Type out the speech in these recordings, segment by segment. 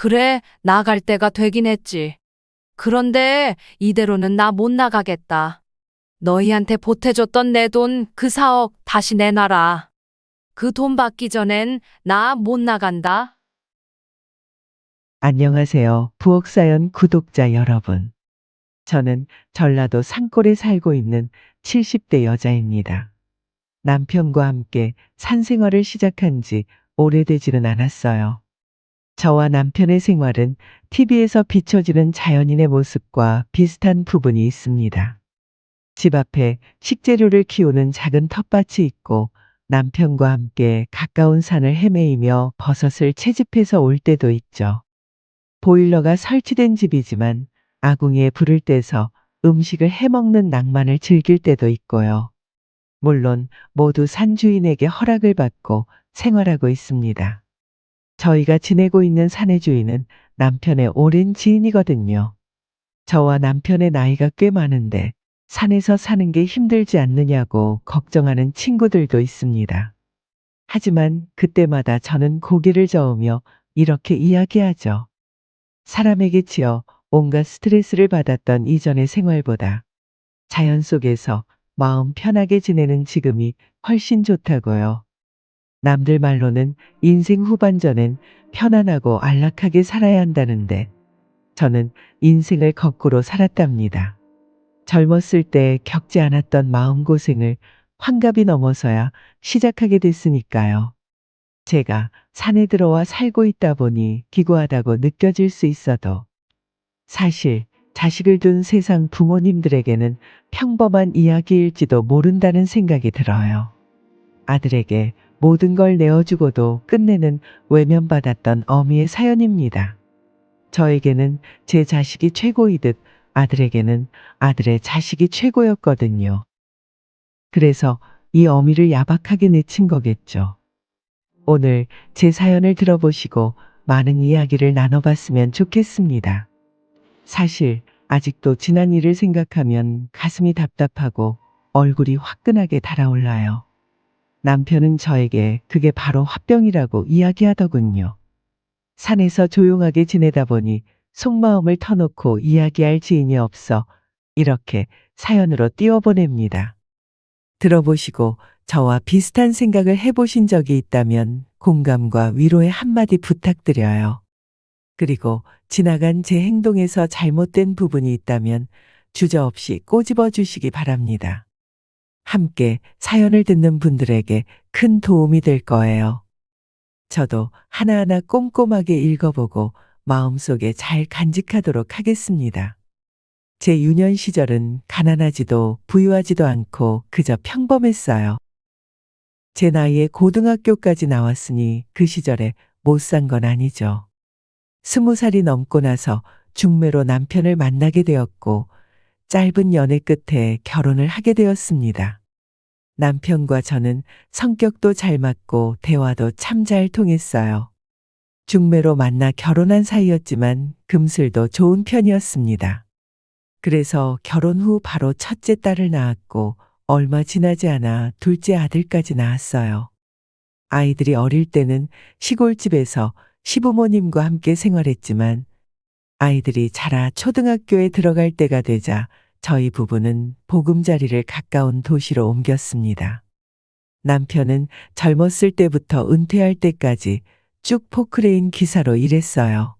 그래, 나갈 때가 되긴 했지. 그런데 이대로는 나 못 나가겠다. 너희한테 보태줬던 내 돈 그 4억 다시 내놔라. 그 돈 받기 전엔 나 못 나간다. 안녕하세요. 부엌사연 구독자 여러분. 저는 전라도 산골에 살고 있는 70대 여자입니다. 남편과 함께 산생활을 시작한 지 오래되지는 않았어요. 저와 남편의 생활은 TV에서 비춰지는 자연인의 모습과 비슷한 부분이 있습니다. 집 앞에 식재료를 키우는 작은 텃밭이 있고 남편과 함께 가까운 산을 헤매이며 버섯을 채집해서 올 때도 있죠. 보일러가 설치된 집이지만 아궁이에 불을 떼서 음식을 해먹는 낭만을 즐길 때도 있고요. 물론 모두 산주인에게 허락을 받고 생활하고 있습니다. 저희가 지내고 있는 산의 주인은 남편의 오랜 지인이거든요. 저와 남편의 나이가 꽤 많은데 산에서 사는 게 힘들지 않느냐고 걱정하는 친구들도 있습니다. 하지만 그때마다 저는 고개를 저으며 이렇게 이야기하죠. 사람에게 치여 온갖 스트레스를 받았던 이전의 생활보다 자연 속에서 마음 편하게 지내는 지금이 훨씬 좋다고요. 남들 말로는 인생 후반전엔 편안하고 안락하게 살아야 한다는데 저는 인생을 거꾸로 살았답니다. 젊었을 때 겪지 않았던 마음고생을 환갑이 넘어서야 시작하게 됐으니까요. 제가 산에 들어와 살고 있다 보니 기구하다고 느껴질 수 있어도 사실 자식을 둔 세상 부모님들에게는 평범한 이야기일지도 모른다는 생각이 들어요. 아들에게 모든 걸 내어주고도 끝내는 외면받았던 어미의 사연입니다. 저에게는 제 자식이 최고이듯 아들에게는 아들의 자식이 최고였거든요. 그래서 이 어미를 야박하게 내친 거겠죠. 오늘 제 사연을 들어보시고 많은 이야기를 나눠봤으면 좋겠습니다. 사실 아직도 지난 일을 생각하면 가슴이 답답하고 얼굴이 화끈하게 달아올라요. 남편은 저에게 그게 바로 화병이라고 이야기하더군요. 산에서 조용하게 지내다 보니 속마음을 터놓고 이야기할 지인이 없어 이렇게 사연으로 띄워보냅니다. 들어보시고 저와 비슷한 생각을 해보신 적이 있다면 공감과 위로의 한마디 부탁드려요. 그리고 지나간 제 행동에서 잘못된 부분이 있다면 주저없이 꼬집어 주시기 바랍니다. 함께 사연을 듣는 분들에게 큰 도움이 될 거예요. 저도 하나하나 꼼꼼하게 읽어보고 마음속에 잘 간직하도록 하겠습니다. 제 유년 시절은 가난하지도 부유하지도 않고 그저 평범했어요. 제 나이에 고등학교까지 나왔으니 그 시절에 못 산 건 아니죠. 20살이 넘고 나서 중매로 남편을 만나게 되었고 짧은 연애 끝에 결혼을 하게 되었습니다. 남편과 저는 성격도 잘 맞고 대화도 참 잘 통했어요. 중매로 만나 결혼한 사이였지만 금슬도 좋은 편이었습니다. 그래서 결혼 후 바로 첫째 딸을 낳았고 얼마 지나지 않아 둘째 아들까지 낳았어요. 아이들이 어릴 때는 시골집에서 시부모님과 함께 생활했지만 아이들이 자라 초등학교에 들어갈 때가 되자 저희 부부는 보금자리를 가까운 도시로 옮겼습니다. 남편은 젊었을 때부터 은퇴할 때까지 쭉 포크레인 기사로 일했어요.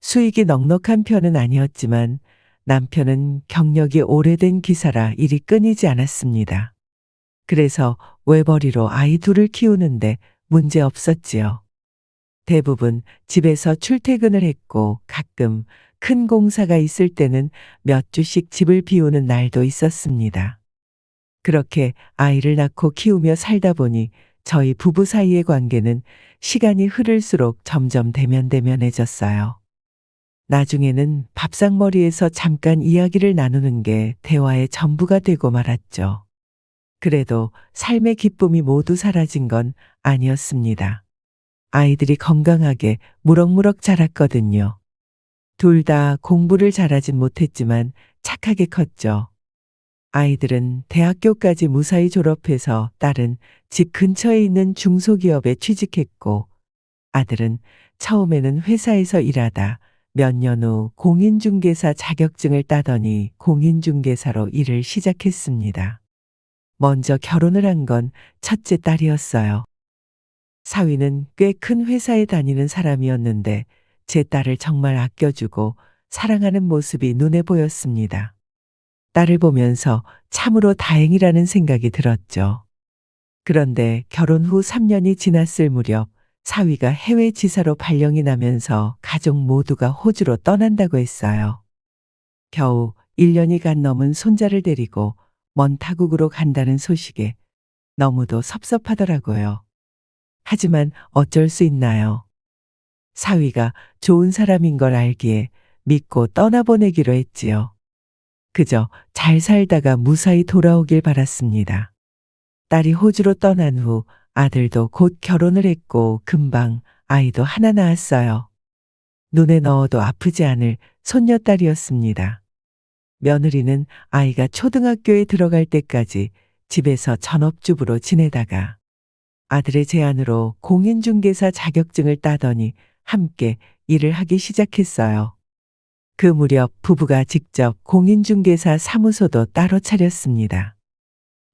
수익이 넉넉한 편은 아니었지만 남편은 경력이 오래된 기사라 일이 끊이지 않았습니다. 그래서 외벌이로 아이 둘을 키우는데 문제 없었지요. 대부분 집에서 출퇴근을 했고 가끔 큰 공사가 있을 때는 몇 주씩 집을 비우는 날도 있었습니다. 그렇게 아이를 낳고 키우며 살다 보니 저희 부부 사이의 관계는 시간이 흐를수록 점점 대면대면해졌어요. 나중에는 밥상머리에서 잠깐 이야기를 나누는 게 대화의 전부가 되고 말았죠. 그래도 삶의 기쁨이 모두 사라진 건 아니었습니다. 아이들이 건강하게 무럭무럭 자랐거든요. 둘 다 공부를 잘하진 못했지만 착하게 컸죠. 아이들은 대학교까지 무사히 졸업해서 딸은 집 근처에 있는 중소기업에 취직했고 아들은 처음에는 회사에서 일하다 몇 년 후 공인중개사 자격증을 따더니 공인중개사로 일을 시작했습니다. 먼저 결혼을 한 건 첫째 딸이었어요. 사위는 꽤 큰 회사에 다니는 사람이었는데 제 딸을 정말 아껴주고 사랑하는 모습이 눈에 보였습니다. 딸을 보면서 참으로 다행이라는 생각이 들었죠. 그런데 결혼 후 3년이 지났을 무렵 사위가 해외 지사로 발령이 나면서 가족 모두가 호주로 떠난다고 했어요. 겨우 1년이 간 넘은 손자를 데리고 먼 타국으로 간다는 소식에 너무도 섭섭하더라고요. 하지만 어쩔 수 있나요? 사위가 좋은 사람인 걸 알기에 믿고 떠나보내기로 했지요. 그저 잘 살다가 무사히 돌아오길 바랐습니다. 딸이 호주로 떠난 후 아들도 곧 결혼을 했고 금방 아이도 하나 낳았어요. 눈에 넣어도 아프지 않을 손녀딸이었습니다. 며느리는 아이가 초등학교에 들어갈 때까지 집에서 전업주부로 지내다가 아들의 제안으로 공인중개사 자격증을 따더니 함께 일을 하기 시작했어요. 그 무렵 부부가 직접 공인중개사 사무소도 따로 차렸습니다.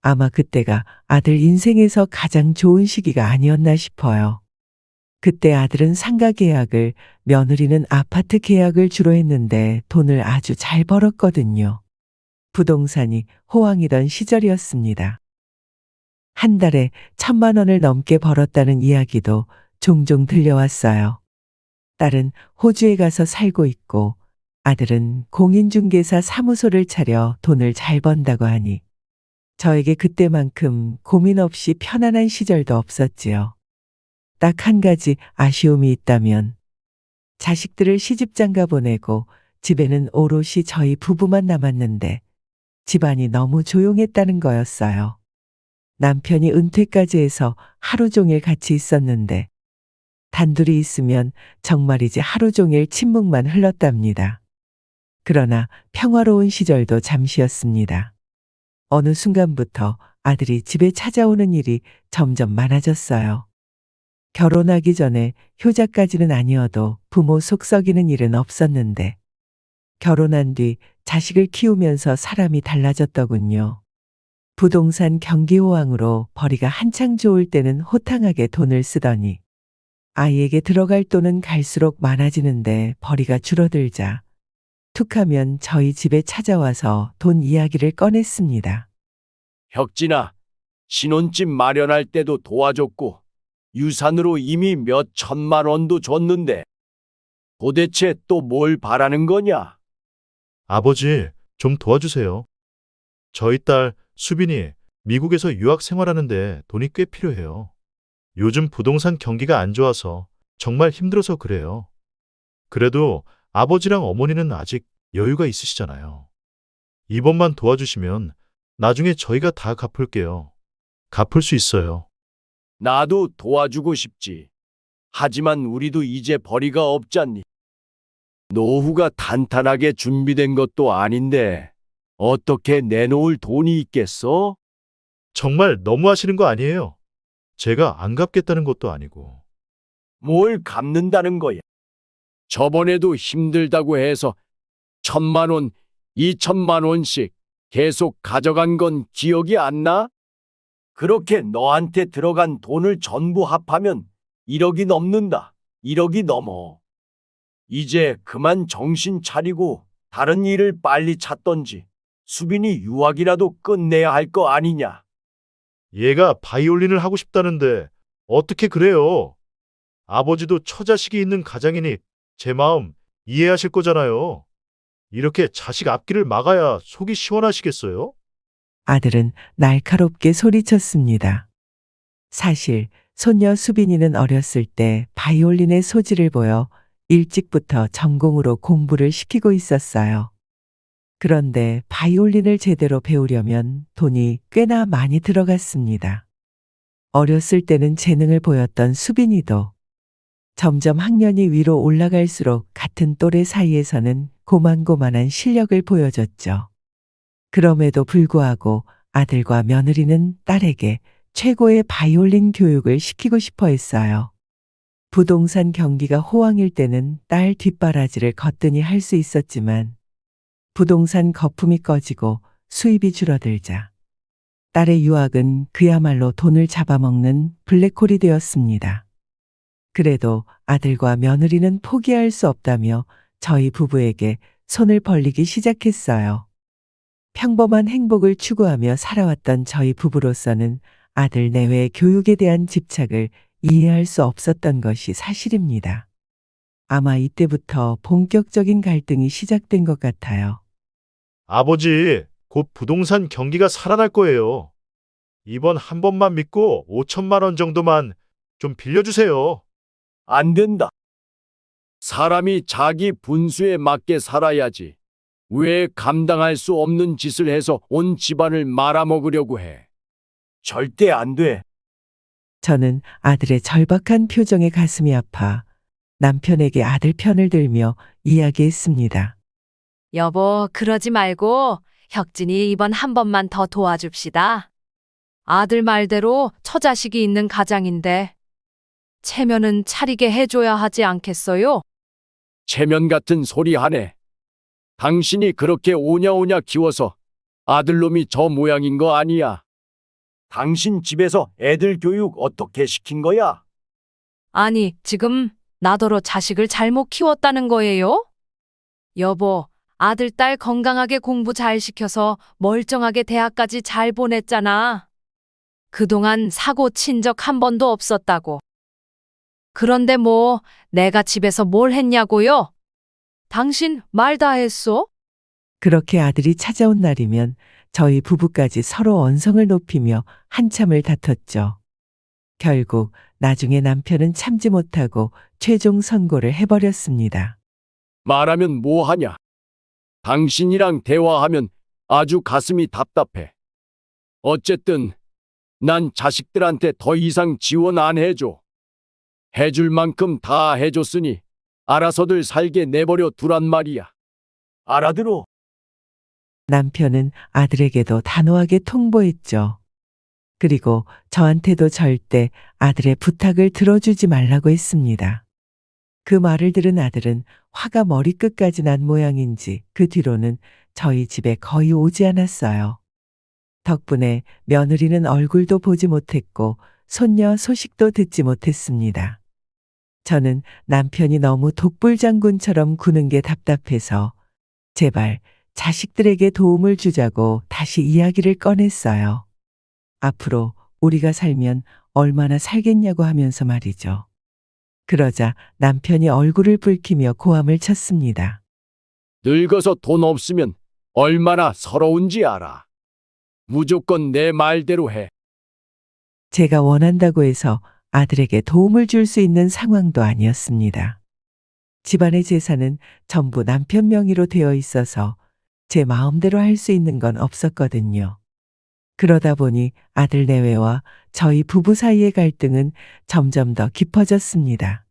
아마 그때가 아들 인생에서 가장 좋은 시기가 아니었나 싶어요. 그때 아들은 상가 계약을, 며느리는 아파트 계약을 주로 했는데 돈을 아주 잘 벌었거든요. 부동산이 호황이던 시절이었습니다. 한 달에 1,000만 원을 넘게 벌었다는 이야기도 종종 들려왔어요. 딸은 호주에 가서 살고 있고 아들은 공인중개사 사무소를 차려 돈을 잘 번다고 하니 저에게 그때만큼 고민 없이 편안한 시절도 없었지요. 딱 한 가지 아쉬움이 있다면 자식들을 시집장가 보내고 집에는 오롯이 저희 부부만 남았는데 집안이 너무 조용했다는 거였어요. 남편이 은퇴까지 해서 하루 종일 같이 있었는데 단둘이 있으면 정말이지 하루 종일 침묵만 흘렀답니다. 그러나 평화로운 시절도 잠시였습니다. 어느 순간부터 아들이 집에 찾아오는 일이 점점 많아졌어요. 결혼하기 전에 효자까지는 아니어도 부모 속 썩이는 일은 없었는데 결혼한 뒤 자식을 키우면서 사람이 달라졌더군요. 부동산 경기 호황으로 벌이가 한창 좋을 때는 호탕하게 돈을 쓰더니 아이에게 들어갈 돈은 갈수록 많아지는데 벌이가 줄어들자 툭하면 저희 집에 찾아와서 돈 이야기를 꺼냈습니다. 혁진아, 신혼집 마련할 때도 도와줬고 유산으로 이미 몇 천만 원도 줬는데 도대체 또 뭘 바라는 거냐? 아버지, 좀 도와주세요. 저희 딸 수빈이 미국에서 유학 생활하는데 돈이 꽤 필요해요. 요즘 부동산 경기가 안 좋아서 정말 힘들어서 그래요. 그래도 아버지랑 어머니는 아직 여유가 있으시잖아요. 이번만 도와주시면 나중에 저희가 다 갚을게요. 갚을 수 있어요. 나도 도와주고 싶지. 하지만 우리도 이제 벌이가 없잖니. 노후가 탄탄하게 준비된 것도 아닌데 어떻게 내놓을 돈이 있겠어? 정말 너무하시는 거 아니에요? 제가 안 갚겠다는 것도 아니고. 뭘 갚는다는 거야? 저번에도 힘들다고 해서 1,000만 원, 2,000만 원씩 계속 가져간 건 기억이 안 나? 그렇게 너한테 들어간 돈을 전부 합하면 1억이 넘는다. 1억이 넘어. 이제 그만 정신 차리고 다른 일을 빨리 찾던지 수빈이 유학이라도 끝내야 할 거 아니냐? 얘가 바이올린을 하고 싶다는데 어떻게 그래요? 아버지도 처자식이 있는 가장이니 제 마음 이해하실 거잖아요. 이렇게 자식 앞길을 막아야 속이 시원하시겠어요? 아들은 날카롭게 소리쳤습니다. 사실 손녀 수빈이는 어렸을 때 바이올린의 소질을 보여 일찍부터 전공으로 공부를 시키고 있었어요. 그런데 바이올린을 제대로 배우려면 돈이 꽤나 많이 들어갔습니다. 어렸을 때는 재능을 보였던 수빈이도 점점 학년이 위로 올라갈수록 같은 또래 사이에서는 고만고만한 실력을 보여줬죠. 그럼에도 불구하고 아들과 며느리는 딸에게 최고의 바이올린 교육을 시키고 싶어 했어요. 부동산 경기가 호황일 때는 딸 뒷바라지를 거뜬히 할 수 있었지만 부동산 거품이 꺼지고 수입이 줄어들자 딸의 유학은 그야말로 돈을 잡아먹는 블랙홀이 되었습니다. 그래도 아들과 며느리는 포기할 수 없다며 저희 부부에게 손을 벌리기 시작했어요. 평범한 행복을 추구하며 살아왔던 저희 부부로서는 아들 내외의 교육에 대한 집착을 이해할 수 없었던 것이 사실입니다. 아마 이때부터 본격적인 갈등이 시작된 것 같아요. 아버지, 곧 부동산 경기가 살아날 거예요. 이번 한 번만 믿고 5천만 원 정도만 좀 빌려주세요. 안 된다. 사람이 자기 분수에 맞게 살아야지. 왜 감당할 수 없는 짓을 해서 온 집안을 말아먹으려고 해? 절대 안 돼. 저는 아들의 절박한 표정에 가슴이 아파 남편에게 아들 편을 들며 이야기했습니다. 여보, 그러지 말고 혁진이 이번 한 번만 더 도와줍시다. 아들 말대로 처자식이 있는 가장인데 체면은 차리게 해줘야 하지 않겠어요? 체면 같은 소리 하네. 당신이 그렇게 오냐오냐 키워서 아들놈이 저 모양인 거 아니야. 당신 집에서 애들 교육 어떻게 시킨 거야? 아니, 지금 나더러 자식을 잘못 키웠다는 거예요? 여보, 아들, 딸 건강하게 공부 잘 시켜서 멀쩡하게 대학까지 잘 보냈잖아. 그동안 사고 친 적 한 번도 없었다고. 그런데 뭐 내가 집에서 뭘 했냐고요? 당신 말 다 했어? 그렇게 아들이 찾아온 날이면 저희 부부까지 서로 언성을 높이며 한참을 다퉜죠. 결국 나중에 남편은 참지 못하고 최종 선고를 해버렸습니다. 말하면 뭐 하냐? 당신이랑 대화하면 아주 가슴이 답답해. 어쨌든 난 자식들한테 더 이상 지원 안 해줘. 해줄 만큼 다 해줬으니 알아서들 살게 내버려 두란 말이야. 알아들어? 남편은 아들에게도 단호하게 통보했죠. 그리고 저한테도 절대 아들의 부탁을 들어주지 말라고 했습니다. 그 말을 들은 아들은 화가 머리끝까지 난 모양인지 그 뒤로는 저희 집에 거의 오지 않았어요. 덕분에 며느리는 얼굴도 보지 못했고 손녀 소식도 듣지 못했습니다. 저는 남편이 너무 독불장군처럼 구는 게 답답해서 제발 자식들에게 도움을 주자고 다시 이야기를 꺼냈어요. 앞으로 우리가 살면 얼마나 살겠냐고 하면서 말이죠. 그러자 남편이 얼굴을 붉히며 고함을 쳤습니다. 늙어서 돈 없으면 얼마나 서러운지 알아. 무조건 내 말대로 해. 제가 원한다고 해서 아들에게 도움을 줄 수 있는 상황도 아니었습니다. 집안의 재산은 전부 남편 명의로 되어 있어서 제 마음대로 할 수 있는 건 없었거든요. 그러다 보니 아들 내외와 저희 부부 사이의 갈등은 점점 더 깊어졌습니다.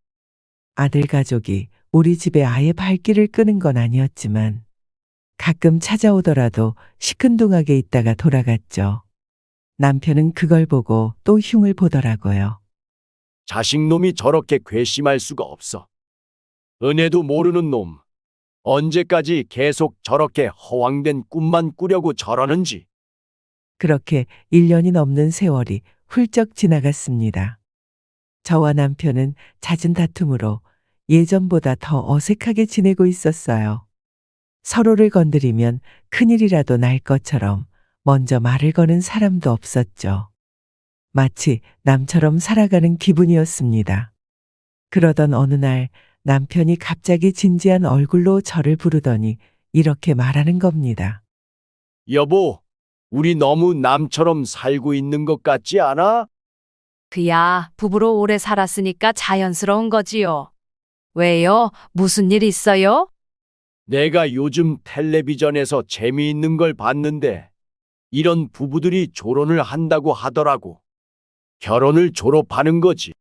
아들 가족이 우리 집에 아예 발길을 끄는 건 아니었지만 가끔 찾아오더라도 시큰둥하게 있다가 돌아갔죠. 남편은 그걸 보고 또 흉을 보더라고요. 자식놈이 저렇게 괘씸할 수가 없어. 은혜도 모르는 놈. 언제까지 계속 저렇게 허황된 꿈만 꾸려고 저러는지. 그렇게 1년이 넘는 세월이 훌쩍 지나갔습니다. 저와 남편은 잦은 다툼으로 예전보다 더 어색하게 지내고 있었어요. 서로를 건드리면 큰일이라도 날 것처럼 먼저 말을 거는 사람도 없었죠. 마치 남처럼 살아가는 기분이었습니다. 그러던 어느 날 남편이 갑자기 진지한 얼굴로 저를 부르더니 이렇게 말하는 겁니다. 여보, 우리 너무 남처럼 살고 있는 것 같지 않아? 그야 부부로 오래 살았으니까 자연스러운 거지요. 왜요? 무슨 일 있어요? 내가 요즘 텔레비전에서 재미있는 걸 봤는데 이런 부부들이 결혼을 한다고 하더라고. 결혼을 졸업하는 거지.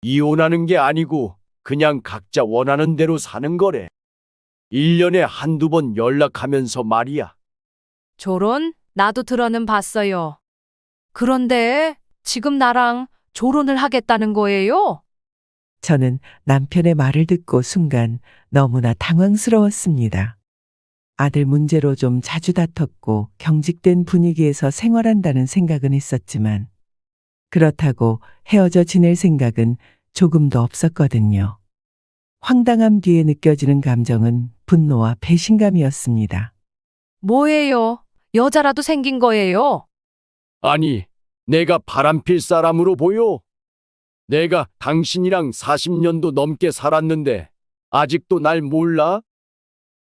이혼하는 게 아니고 그냥 각자 원하는 대로 사는 거래. 1년에 한두 번 연락하면서 말이야. 조론? 나도 들어는 봤어요. 그런데 지금 나랑 조론을 하겠다는 거예요? 저는 남편의 말을 듣고 순간 너무나 당황스러웠습니다. 아들 문제로 좀 자주 다퉜고 경직된 분위기에서 생활한다는 생각은 했었지만 그렇다고 헤어져 지낼 생각은 조금도 없었거든요. 황당함 뒤에 느껴지는 감정은 분노와 배신감이었습니다. 뭐예요? 여자라도 생긴 거예요? 아니, 내가 바람필 사람으로 보여? 내가 당신이랑 40년도 넘게 살았는데 아직도 날 몰라?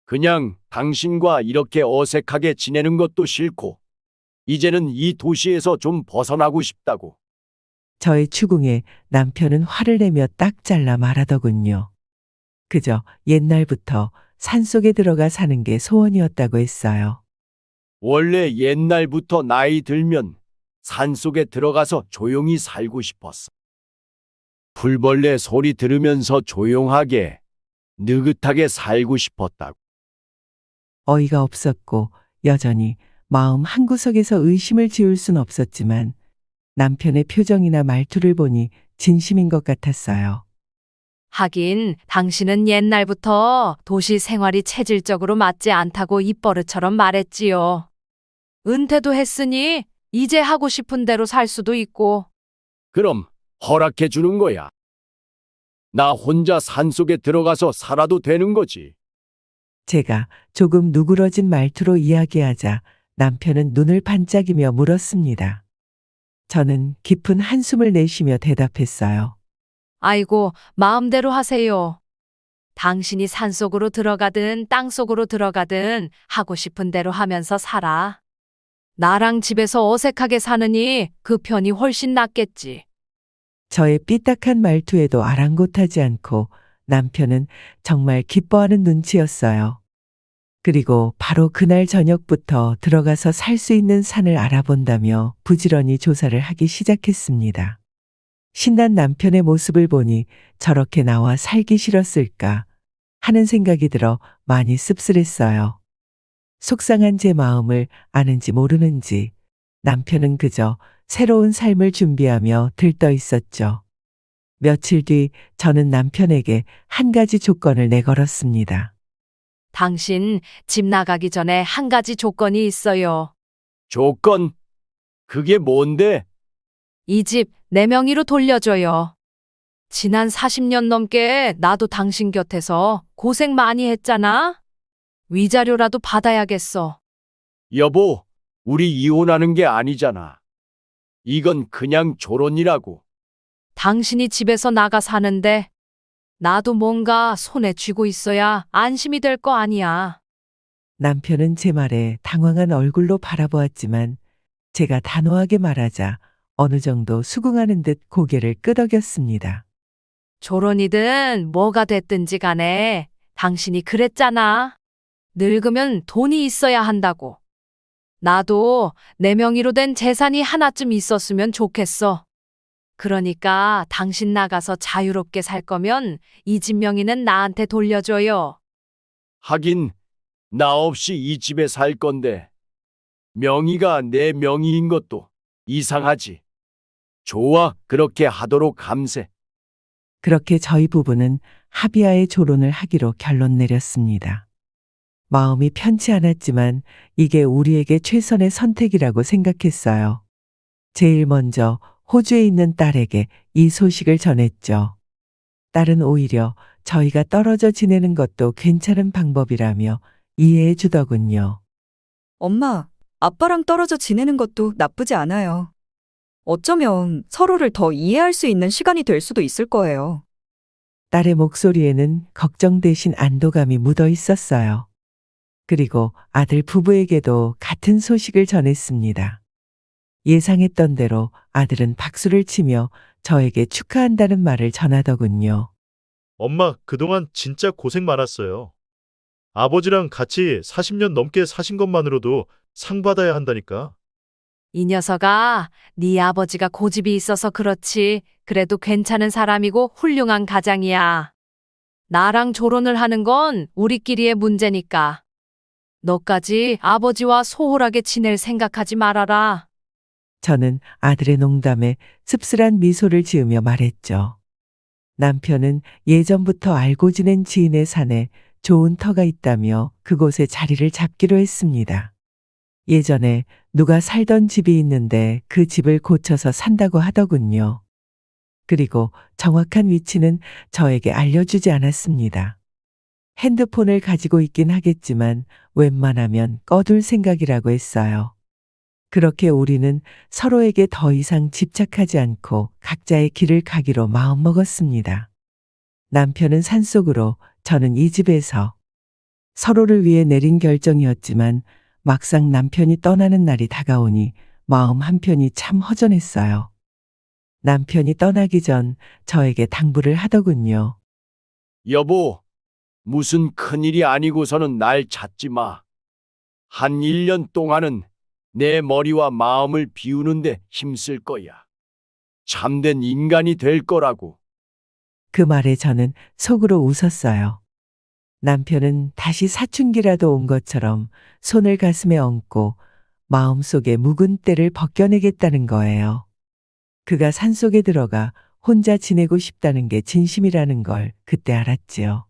그냥 당신과 이렇게 어색하게 지내는 것도 싫고 이제는 이 도시에서 좀 벗어나고 싶다고. 저의 추궁에 남편은 화를 내며 딱 잘라 말하더군요. 그저 옛날부터 산속에 들어가 사는 게 소원이었다고 했어요. 원래 옛날부터 나이 들면 산속에 들어가서 조용히 살고 싶었어. 풀벌레 소리 들으면서 조용하게, 느긋하게 살고 싶었다고. 어이가 없었고 여전히 마음 한구석에서 의심을 지울 순 없었지만 남편의 표정이나 말투를 보니 진심인 것 같았어요. 하긴 당신은 옛날부터 도시 생활이 체질적으로 맞지 않다고 입버릇처럼 말했지요. 은퇴도 했으니 이제 하고 싶은 대로 살 수도 있고. 그럼 허락해 주는 거야. 나 혼자 산속에 들어가서 살아도 되는 거지. 제가 조금 누그러진 말투로 이야기하자 남편은 눈을 반짝이며 물었습니다. 저는 깊은 한숨을 내쉬며 대답했어요. 아이고, 마음대로 하세요. 당신이 산속으로 들어가든 땅속으로 들어가든 하고 싶은 대로 하면서 살아. 나랑 집에서 어색하게 사느니 그 편이 훨씬 낫겠지. 저의 삐딱한 말투에도 아랑곳하지 않고 남편은 정말 기뻐하는 눈치였어요. 그리고 바로 그날 저녁부터 들어가서 살 수 있는 산을 알아본다며 부지런히 조사를 하기 시작했습니다. 신난 남편의 모습을 보니 저렇게 나와 살기 싫었을까 하는 생각이 들어 많이 씁쓸했어요. 속상한 제 마음을 아는지 모르는지 남편은 그저 새로운 삶을 준비하며 들떠 있었죠. 며칠 뒤 저는 남편에게 한 가지 조건을 내걸었습니다. 당신 집 나가기 전에 한 가지 조건이 있어요. 조건? 그게 뭔데? 이 집 내 명의로 돌려줘요. 지난 40년 넘게 나도 당신 곁에서 고생 많이 했잖아. 위자료라도 받아야겠어. 여보, 우리 이혼하는 게 아니잖아. 이건 그냥 조론이라고. 당신이 집에서 나가 사는데 나도 뭔가 손에 쥐고 있어야 안심이 될 거 아니야. 남편은 제 말에 당황한 얼굴로 바라보았지만 제가 단호하게 말하자 어느 정도 수긍하는 듯 고개를 끄덕였습니다. 조론이든 뭐가 됐든지 간에 당신이 그랬잖아. 늙으면 돈이 있어야 한다고. 나도 내 명의로 된 재산이 하나쯤 있었으면 좋겠어. 그러니까 당신 나가서 자유롭게 살 거면 이 집 명의는 나한테 돌려줘요. 하긴, 나 없이 이 집에 살 건데, 명의가 내 명의인 것도 이상하지. 좋아, 그렇게 하도록 감세. 그렇게 저희 부부는 합의하에 조론을 하기로 결론 내렸습니다. 마음이 편치 않았지만 이게 우리에게 최선의 선택이라고 생각했어요. 제일 먼저 호주에 있는 딸에게 이 소식을 전했죠. 딸은 오히려 저희가 떨어져 지내는 것도 괜찮은 방법이라며 이해해 주더군요. 엄마, 아빠랑 떨어져 지내는 것도 나쁘지 않아요. 어쩌면 서로를 더 이해할 수 있는 시간이 될 수도 있을 거예요. 딸의 목소리에는 걱정 대신 안도감이 묻어 있었어요. 그리고 아들 부부에게도 같은 소식을 전했습니다. 예상했던 대로 아들은 박수를 치며 저에게 축하한다는 말을 전하더군요. 엄마, 그동안 진짜 고생 많았어요. 아버지랑 같이 40년 넘게 사신 것만으로도 상 받아야 한다니까. 이 녀석아, 네 아버지가 고집이 있어서 그렇지. 그래도 괜찮은 사람이고 훌륭한 가장이야. 나랑 조론을 하는 건 우리끼리의 문제니까. 너까지 아버지와 소홀하게 지낼 생각하지 말아라. 저는 아들의 농담에 씁쓸한 미소를 지으며 말했죠. 남편은 예전부터 알고 지낸 지인의 산에 좋은 터가 있다며 그곳에 자리를 잡기로 했습니다. 예전에 누가 살던 집이 있는데 그 집을 고쳐서 산다고 하더군요. 그리고 정확한 위치는 저에게 알려주지 않았습니다. 핸드폰을 가지고 있긴 하겠지만 웬만하면 꺼둘 생각이라고 했어요. 그렇게 우리는 서로에게 더 이상 집착하지 않고 각자의 길을 가기로 마음먹었습니다. 남편은 산속으로, 저는 이 집에서. 서로를 위해 내린 결정이었지만 막상 남편이 떠나는 날이 다가오니 마음 한편이 참 허전했어요. 남편이 떠나기 전 저에게 당부를 하더군요. 여보, 무슨 큰일이 아니고서는 날 찾지 마. 한 1년 동안은 내 머리와 마음을 비우는데 힘쓸 거야. 참된 인간이 될 거라고. 그 말에 저는 속으로 웃었어요. 남편은 다시 사춘기라도 온 것처럼 손을 가슴에 얹고 마음속에 묵은 때를 벗겨내겠다는 거예요. 그가 산속에 들어가 혼자 지내고 싶다는 게 진심이라는 걸 그때 알았지요.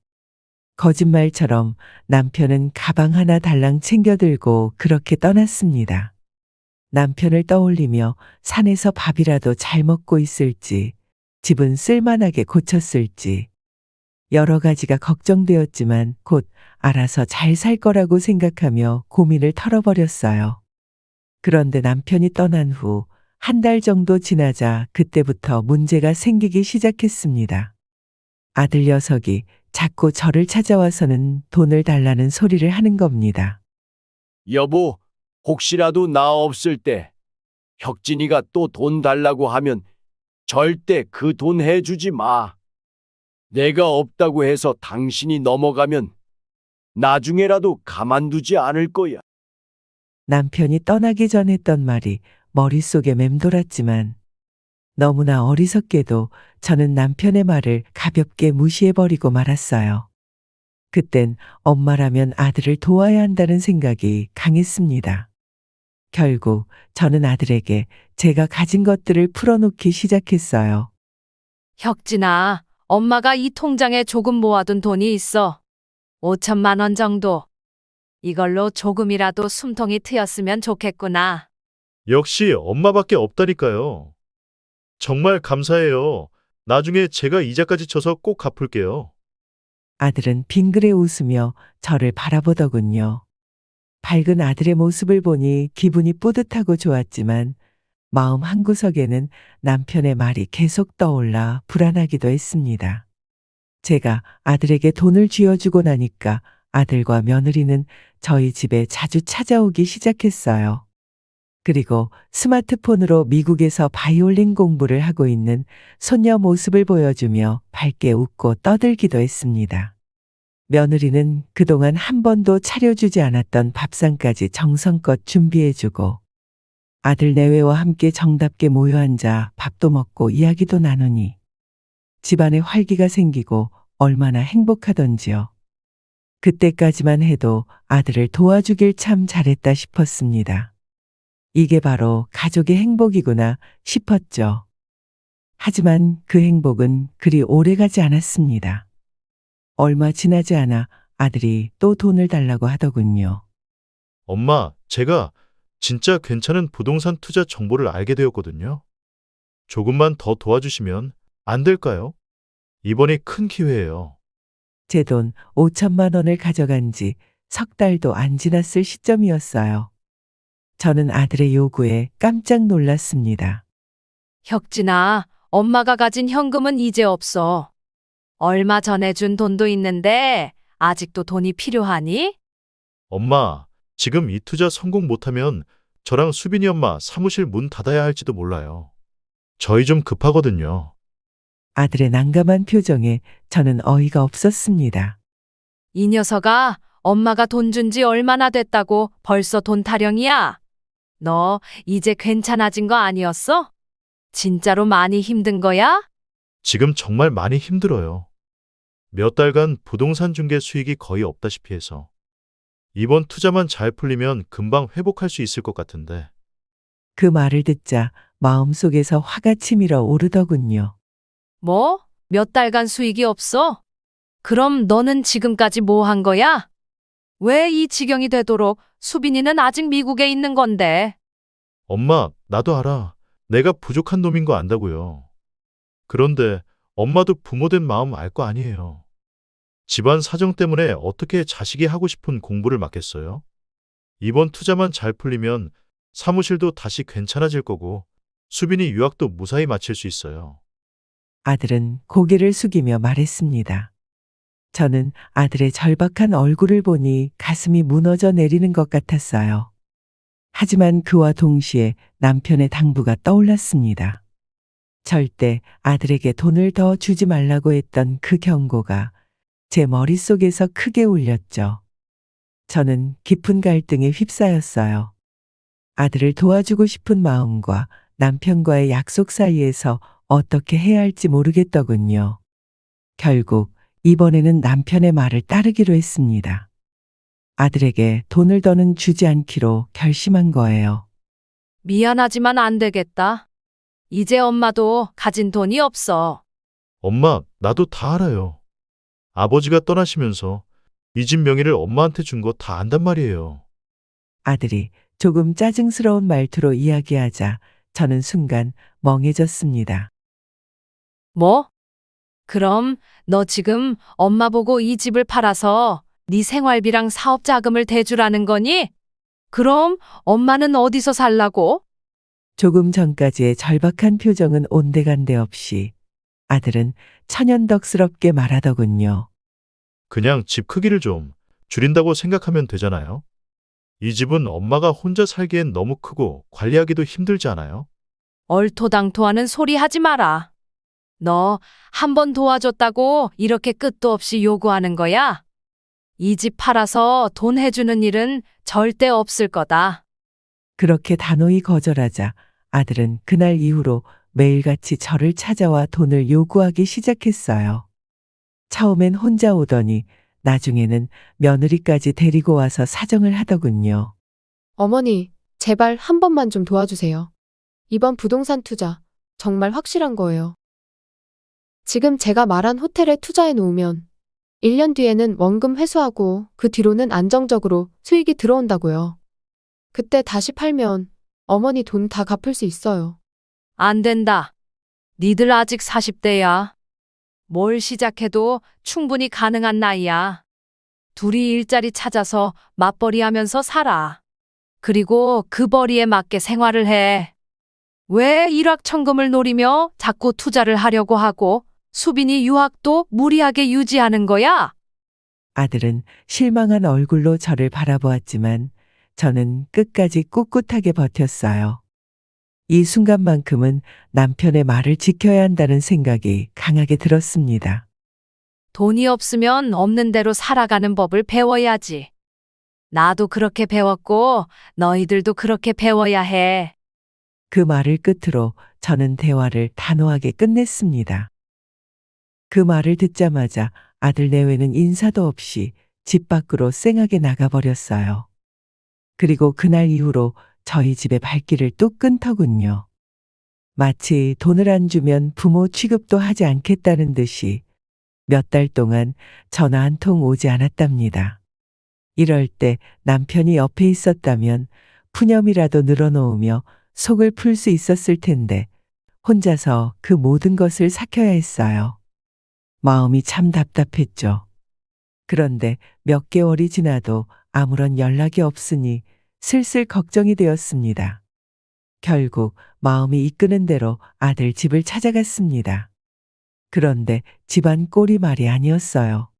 거짓말처럼 남편은 가방 하나 달랑 챙겨 들고 그렇게 떠났습니다. 남편을 떠올리며 산에서 밥이라도 잘 먹고 있을지, 집은 쓸만하게 고쳤을지, 여러 가지가 걱정되었지만 곧 알아서 잘 살 거라고 생각하며 고민을 털어버렸어요. 그런데 남편이 떠난 후 한 달 정도 지나자 그때부터 문제가 생기기 시작했습니다. 아들 녀석이 자꾸 저를 찾아와서는 돈을 달라는 소리를 하는 겁니다. 여보, 혹시라도 나 없을 때 혁진이가 또 돈 달라고 하면 절대 그 돈 해주지 마. 내가 없다고 해서 당신이 넘어가면 나중에라도 가만두지 않을 거야. 남편이 떠나기 전 했던 말이 머릿속에 맴돌았지만 너무나 어리석게도 저는 남편의 말을 가볍게 무시해버리고 말았어요. 그땐 엄마라면 아들을 도와야 한다는 생각이 강했습니다. 결국 저는 아들에게 제가 가진 것들을 풀어놓기 시작했어요. 혁진아, 엄마가 이 통장에 조금 모아둔 돈이 있어. 5천만 원 정도. 이걸로 조금이라도 숨통이 트였으면 좋겠구나. 역시 엄마밖에 없다니까요. 정말 감사해요. 나중에 제가 이자까지 쳐서 꼭 갚을게요. 아들은 빙그레 웃으며 저를 바라보더군요. 밝은 아들의 모습을 보니 기분이 뿌듯하고 좋았지만 마음 한구석에는 남편의 말이 계속 떠올라 불안하기도 했습니다. 제가 아들에게 돈을 쥐어주고 나니까 아들과 며느리는 저희 집에 자주 찾아오기 시작했어요. 그리고 스마트폰으로 미국에서 바이올린 공부를 하고 있는 손녀 모습을 보여주며 밝게 웃고 떠들기도 했습니다. 며느리는 그동안 한 번도 차려주지 않았던 밥상까지 정성껏 준비해주고 아들 내외와 함께 정답게 모여 앉아 밥도 먹고 이야기도 나누니 집안에 활기가 생기고 얼마나 행복하던지요. 그때까지만 해도 아들을 도와주길 참 잘했다 싶었습니다. 이게 바로 가족의 행복이구나 싶었죠. 하지만 그 행복은 그리 오래가지 않았습니다. 얼마 지나지 않아 아들이 또 돈을 달라고 하더군요. 엄마, 제가 진짜 괜찮은 부동산 투자 정보를 알게 되었거든요. 조금만 더 도와주시면 안 될까요? 이번이 큰 기회예요. 제 돈 5천만 원을 가져간 지 석 달도 안 지났을 시점이었어요. 저는 아들의 요구에 깜짝 놀랐습니다. 혁진아, 엄마가 가진 현금은 이제 없어. 얼마 전에 준 돈도 있는데 아직도 돈이 필요하니? 엄마, 지금 이 투자 성공 못하면 저랑 수빈이 엄마 사무실 문 닫아야 할지도 몰라요. 저희 좀 급하거든요. 아들의 난감한 표정에 저는 어이가 없었습니다. 이 녀석아, 엄마가 돈 준 지 얼마나 됐다고 벌써 돈 타령이야? 너 이제 괜찮아진 거 아니었어? 진짜로 많이 힘든 거야? 지금 정말 많이 힘들어요. 몇 달간 부동산 중개 수익이 거의 없다시피 해서. 이번 투자만 잘 풀리면 금방 회복할 수 있을 것 같은데. 그 말을 듣자 마음속에서 화가 치밀어 오르더군요. 뭐? 몇 달간 수익이 없어? 그럼 너는 지금까지 뭐 한 거야? 왜 이 지경이 되도록 수빈이는 아직 미국에 있는 건데? 엄마, 나도 알아. 내가 부족한 놈인 거 안다고요. 그런데 엄마도 부모 된 마음 알 거 아니에요. 집안 사정 때문에 어떻게 자식이 하고 싶은 공부를 맡겠어요? 이번 투자만 잘 풀리면 사무실도 다시 괜찮아질 거고 수빈이 유학도 무사히 마칠 수 있어요. 아들은 고개를 숙이며 말했습니다. 저는 아들의 절박한 얼굴을 보니 가슴이 무너져 내리는 것 같았어요. 하지만 그와 동시에 남편의 당부가 떠올랐습니다. 절대 아들에게 돈을 더 주지 말라고 했던 그 경고가 제 머릿속에서 크게 울렸죠. 저는 깊은 갈등에 휩싸였어요. 아들을 도와주고 싶은 마음과 남편과의 약속 사이에서 어떻게 해야 할지 모르겠더군요. 결국 이번에는 남편의 말을 따르기로 했습니다. 아들에게 돈을 더는 주지 않기로 결심한 거예요. 미안하지만 안 되겠다. 이제 엄마도 가진 돈이 없어. 엄마, 나도 다 알아요. 아버지가 떠나시면서 이 집 명의를 엄마한테 준 거 다 안단 말이에요. 아들이 조금 짜증스러운 말투로 이야기하자 저는 순간 멍해졌습니다. 뭐? 그럼 너 지금 엄마 보고 이 집을 팔아서 네 생활비랑 사업 자금을 대주라는 거니? 그럼 엄마는 어디서 살라고? 조금 전까지의 절박한 표정은 온데간데 없이 아들은 천연덕스럽게 말하더군요. 그냥 집 크기를 좀 줄인다고 생각하면 되잖아요. 이 집은 엄마가 혼자 살기엔 너무 크고 관리하기도 힘들지 않아요? 얼토당토하는 소리 하지 마라. 너 한 번 도와줬다고 이렇게 끝도 없이 요구하는 거야? 이 집 팔아서 돈 해주는 일은 절대 없을 거다. 그렇게 단호히 거절하자 아들은 그날 이후로 매일같이 저를 찾아와 돈을 요구하기 시작했어요. 처음엔 혼자 오더니 나중에는 며느리까지 데리고 와서 사정을 하더군요. 어머니, 제발 한 번만 좀 도와주세요. 이번 부동산 투자 정말 확실한 거예요. 지금 제가 말한 호텔에 투자해 놓으면 1년 뒤에는 원금 회수하고 그 뒤로는 안정적으로 수익이 들어온다고요. 그때 다시 팔면 어머니 돈 다 갚을 수 있어요. 안 된다. 니들 아직 40대야. 뭘 시작해도 충분히 가능한 나이야. 둘이 일자리 찾아서 맞벌이 하면서 살아. 그리고 그 벌이에 맞게 생활을 해. 왜 일확천금을 노리며 자꾸 투자를 하려고 하고 수빈이 유학도 무리하게 유지하는 거야? 아들은 실망한 얼굴로 저를 바라보았지만 저는 끝까지 꿋꿋하게 버텼어요. 이 순간만큼은 남편의 말을 지켜야 한다는 생각이 강하게 들었습니다. 돈이 없으면 없는 대로 살아가는 법을 배워야지. 나도 그렇게 배웠고 너희들도 그렇게 배워야 해. 그 말을 끝으로 저는 대화를 단호하게 끝냈습니다. 그 말을 듣자마자 아들 내외는 인사도 없이 집 밖으로 쌩하게 나가버렸어요. 그리고 그날 이후로 저희 집의 발길을 뚝 끊더군요. 마치 돈을 안 주면 부모 취급도 하지 않겠다는 듯이 몇 달 동안 전화 한 통 오지 않았답니다. 이럴 때 남편이 옆에 있었다면 푸념이라도 늘어놓으며 속을 풀 수 있었을 텐데 혼자서 그 모든 것을 삭혀야 했어요. 마음이 참 답답했죠. 그런데 몇 개월이 지나도 아무런 연락이 없으니 슬슬 걱정이 되었습니다. 결국 마음이 이끄는 대로 아들 집을 찾아갔습니다. 그런데 집안 꼴이 말이 아니었어요.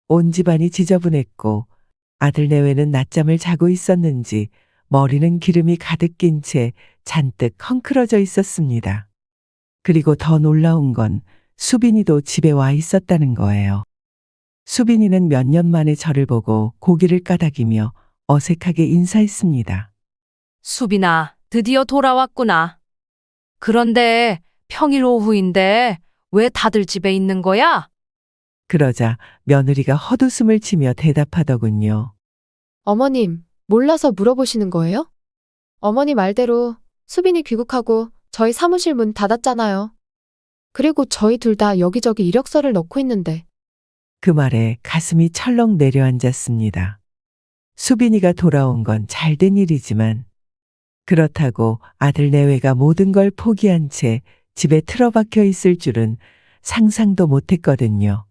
온 집안이 지저분했고 아들 내외는 낮잠을 자고 있었는지 머리는 기름이 가득 낀 채 잔뜩 헝클어져 있었습니다. 그리고 더 놀라운 건 수빈이도 집에 와 있었다는 거예요. 수빈이는 몇 년 만에 저를 보고 고기를 까닥이며 어색하게 인사했습니다. 수빈아, 드디어 돌아왔구나. 그런데 평일 오후인데 왜 다들 집에 있는 거야? 그러자 며느리가 헛웃음을 치며 대답하더군요. 어머님, 몰라서 물어보시는 거예요? 어머니 말대로 수빈이 귀국하고 저희 사무실 문 닫았잖아요. 그리고 저희 둘 다 여기저기 이력서를 넣고 있는데 그 말에 가슴이 철렁 내려앉았습니다. 수빈이가 돌아온 건 잘된 일이지만 그렇다고 아들 내외가 모든 걸 포기한 채 집에 틀어박혀 있을 줄은 상상도 못했거든요.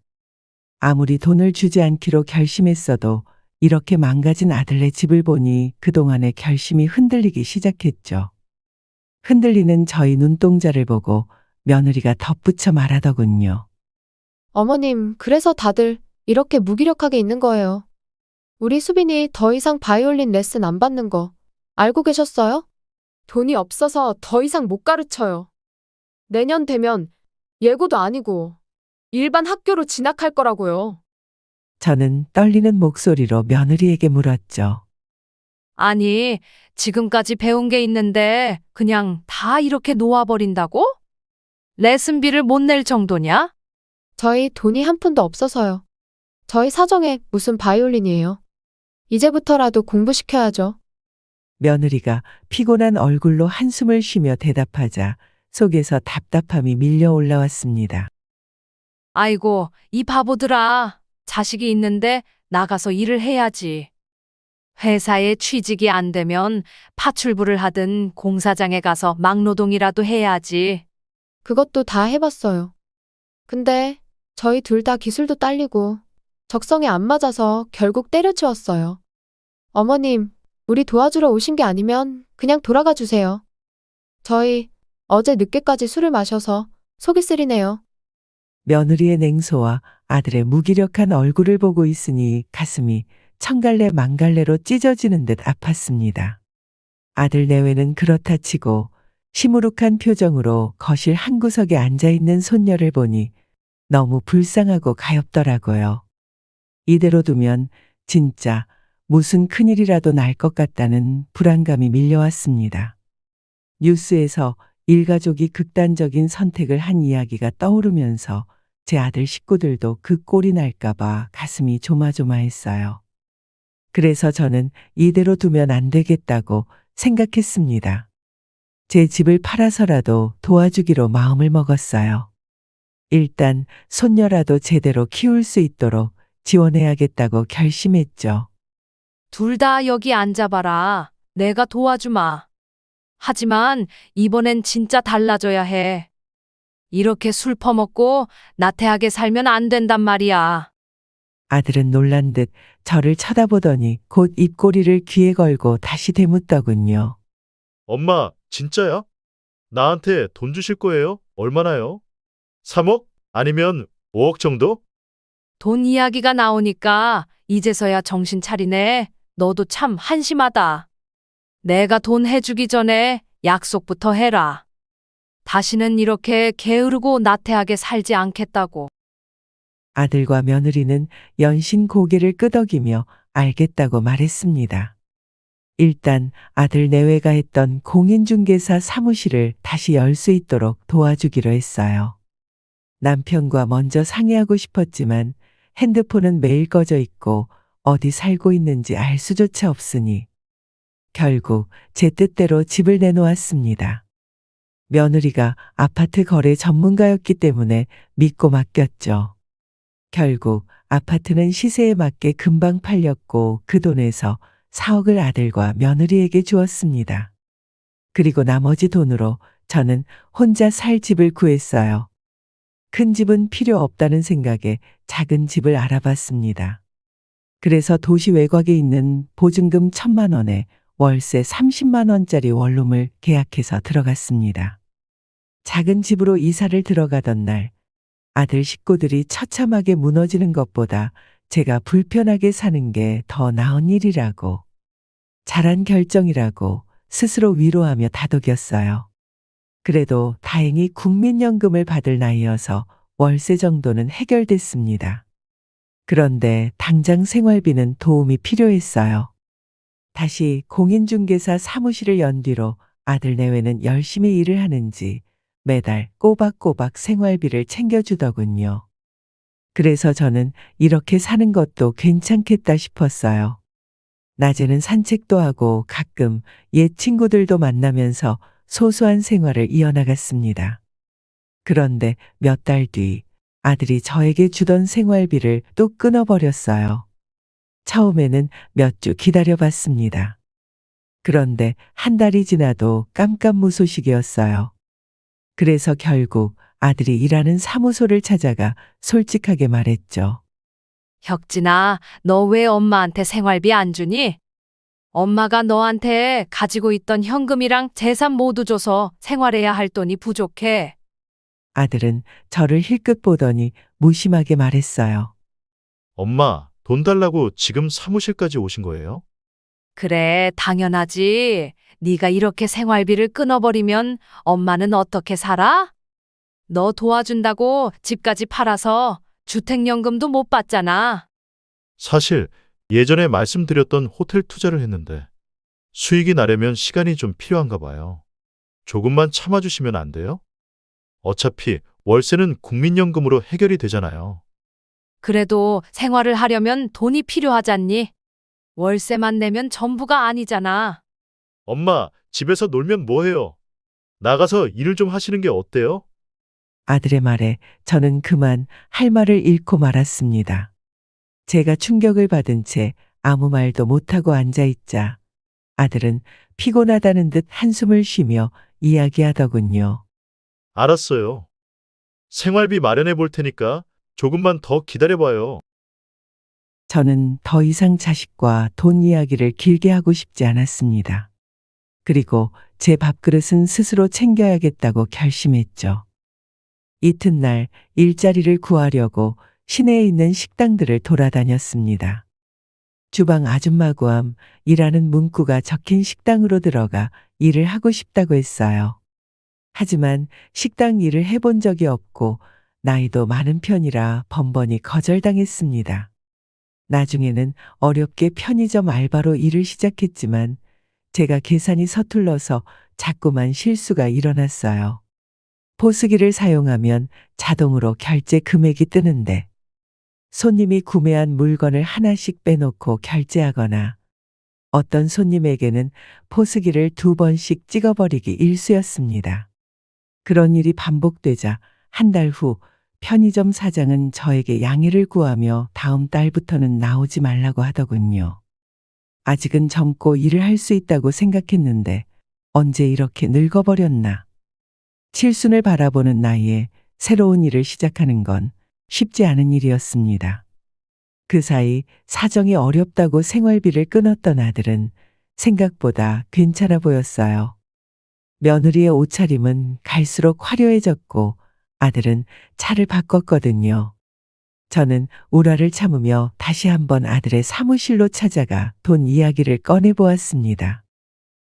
아무리 돈을 주지 않기로 결심했어도 이렇게 망가진 아들네 집을 보니 그동안의 결심이 흔들리기 시작했죠. 흔들리는 저희 눈동자를 보고 며느리가 덧붙여 말하더군요. 어머님, 그래서 다들 이렇게 무기력하게 있는 거예요. 우리 수빈이 더 이상 바이올린 레슨 안 받는 거 알고 계셨어요? 돈이 없어서 더 이상 못 가르쳐요. 내년 되면 예고도 아니고 일반 학교로 진학할 거라고요. 저는 떨리는 목소리로 며느리에게 물었죠. 아니, 지금까지 배운 게 있는데 그냥 다 이렇게 놓아버린다고? 레슨비를 못 낼 정도냐? 저희 돈이 한 푼도 없어서요. 저희 사정에 무슨 바이올린이에요. 이제부터라도 공부시켜야죠. 며느리가 피곤한 얼굴로 한숨을 쉬며 대답하자 속에서 답답함이 밀려 올라왔습니다. 아이고, 이 바보들아. 자식이 있는데 나가서 일을 해야지. 회사에 취직이 안 되면 파출부를 하든 공사장에 가서 막노동이라도 해야지. 그것도 다 해봤어요. 근데 저희 둘 다 기술도 딸리고 적성에 안 맞아서 결국 때려치웠어요. 어머님, 우리 도와주러 오신 게 아니면 그냥 돌아가 주세요. 저희 어제 늦게까지 술을 마셔서 속이 쓰리네요. 며느리의 냉소와 아들의 무기력한 얼굴을 보고 있으니 가슴이 천갈래 만갈래로 찢어지는 듯 아팠습니다. 아들 내외는 그렇다 치고 시무룩한 표정으로 거실 한 구석에 앉아있는 손녀를 보니 너무 불쌍하고 가엾더라고요. 이대로 두면 진짜 무슨 큰일이라도 날 것 같다는 불안감이 밀려왔습니다. 뉴스에서 일가족이 극단적인 선택을 한 이야기가 떠오르면서 제 아들 식구들도 그 꼴이 날까봐 가슴이 조마조마했어요. 그래서 저는 이대로 두면 안 되겠다고 생각했습니다. 제 집을 팔아서라도 도와주기로 마음을 먹었어요. 일단 손녀라도 제대로 키울 수 있도록 지원해야겠다고 결심했죠. 둘 다 여기 앉아봐라. 내가 도와주마. 하지만 이번엔 진짜 달라져야 해. 이렇게 술 퍼먹고 나태하게 살면 안 된단 말이야. 아들은 놀란 듯 저를 쳐다보더니 곧 입꼬리를 귀에 걸고 다시 되묻더군요. 엄마, 진짜야? 나한테 돈 주실 거예요? 얼마나요? 3억? 아니면 5억 정도? 돈 이야기가 나오니까 이제서야 정신 차리네. 너도 참 한심하다. 내가 돈 해주기 전에 약속부터 해라. 다시는 이렇게 게으르고 나태하게 살지 않겠다고. 아들과 며느리는 연신 고개를 끄덕이며 알겠다고 말했습니다. 일단 아들 내외가 했던 공인중개사 사무실을 다시 열 수 있도록 도와주기로 했어요. 남편과 먼저 상의하고 싶었지만 핸드폰은 매일 꺼져 있고 어디 살고 있는지 알 수조차 없으니 결국 제 뜻대로 집을 내놓았습니다. 며느리가 아파트 거래 전문가였기 때문에 믿고 맡겼죠. 결국 아파트는 시세에 맞게 금방 팔렸고 그 돈에서 4억을 아들과 며느리에게 주었습니다. 그리고 나머지 돈으로 저는 혼자 살 집을 구했어요. 큰 집은 필요 없다는 생각에 작은 집을 알아봤습니다. 그래서 도시 외곽에 있는 보증금 1,000만 원에 월세 30만 원짜리 원룸을 계약해서 들어갔습니다. 작은 집으로 이사를 들어가던 날 아들 식구들이 처참하게 무너지는 것보다 제가 불편하게 사는 게 더 나은 일이라고, 잘한 결정이라고 스스로 위로하며 다독였어요. 그래도 다행히 국민연금을 받을 나이여서 월세 정도는 해결됐습니다. 그런데 당장 생활비는 도움이 필요했어요. 다시 공인중개사 사무실을 연 뒤로 아들 내외는 열심히 일을 하는지 매달 꼬박꼬박 생활비를 챙겨주더군요. 그래서 저는 이렇게 사는 것도 괜찮겠다 싶었어요. 낮에는 산책도 하고 가끔 옛 친구들도 만나면서 소소한 생활을 이어나갔습니다. 그런데 몇 달 뒤 아들이 저에게 주던 생활비를 또 끊어버렸어요. 처음에는 몇 주 기다려봤습니다. 그런데 한 달이 지나도 깜깜무소식이었어요. 그래서 결국 아들이 일하는 사무소를 찾아가 솔직하게 말했죠. 혁진아, 너 왜 엄마한테 생활비 안 주니? 엄마가 너한테 가지고 있던 현금이랑 재산 모두 줘서 생활해야 할 돈이 부족해. 아들은 저를 힐끗 보더니 무심하게 말했어요. 엄마, 돈 달라고 지금 사무실까지 오신 거예요? 그래, 당연하지. 네가 이렇게 생활비를 끊어버리면 엄마는 어떻게 살아? 너 도와준다고 집까지 팔아서 주택연금도 못 받잖아. 사실 예전에 말씀드렸던 호텔 투자를 했는데 수익이 나려면 시간이 좀 필요한가 봐요. 조금만 참아주시면 안 돼요? 어차피 월세는 국민연금으로 해결이 되잖아요. 그래도 생활을 하려면 돈이 필요하잖니? 월세만 내면 전부가 아니잖아. 엄마, 집에서 놀면 뭐해요? 나가서 일을 좀 하시는 게 어때요? 아들의 말에 저는 그만 할 말을 잃고 말았습니다. 제가 충격을 받은 채 아무 말도 못하고 앉아있자 아들은 피곤하다는 듯 한숨을 쉬며 이야기하더군요. 알았어요. 생활비 마련해 볼 테니까 조금만 더 기다려봐요. 저는 더 이상 자식과 돈 이야기를 길게 하고 싶지 않았습니다. 그리고 제 밥그릇은 스스로 챙겨야겠다고 결심했죠. 이튿날 일자리를 구하려고 시내에 있는 식당들을 돌아다녔습니다. 주방 아줌마 구함 일하는 문구가 적힌 식당으로 들어가 일을 하고 싶다고 했어요. 하지만 식당 일을 해본 적이 없고 나이도 많은 편이라 번번이 거절당했습니다. 나중에는 어렵게 편의점 알바로 일을 시작했지만 제가 계산이 서툴러서 자꾸만 실수가 일어났어요. 포스기를 사용하면 자동으로 결제 금액이 뜨는데 손님이 구매한 물건을 하나씩 빼놓고 결제하거나 어떤 손님에게는 포스기를 2번씩 찍어버리기 일쑤였습니다. 그런 일이 반복되자 한 달 후 편의점 사장은 저에게 양해를 구하며 다음 달부터는 나오지 말라고 하더군요. 아직은 젊고 일을 할 수 있다고 생각했는데 언제 이렇게 늙어버렸나. 칠순을 바라보는 나이에 새로운 일을 시작하는 건 쉽지 않은 일이었습니다. 그 사이 사정이 어렵다고 생활비를 끊었던 아들은 생각보다 괜찮아 보였어요. 며느리의 옷차림은 갈수록 화려해졌고 아들은 차를 바꿨거든요. 저는 우라를 참으며 다시 한번 아들의 사무실로 찾아가 돈 이야기를 꺼내보았습니다.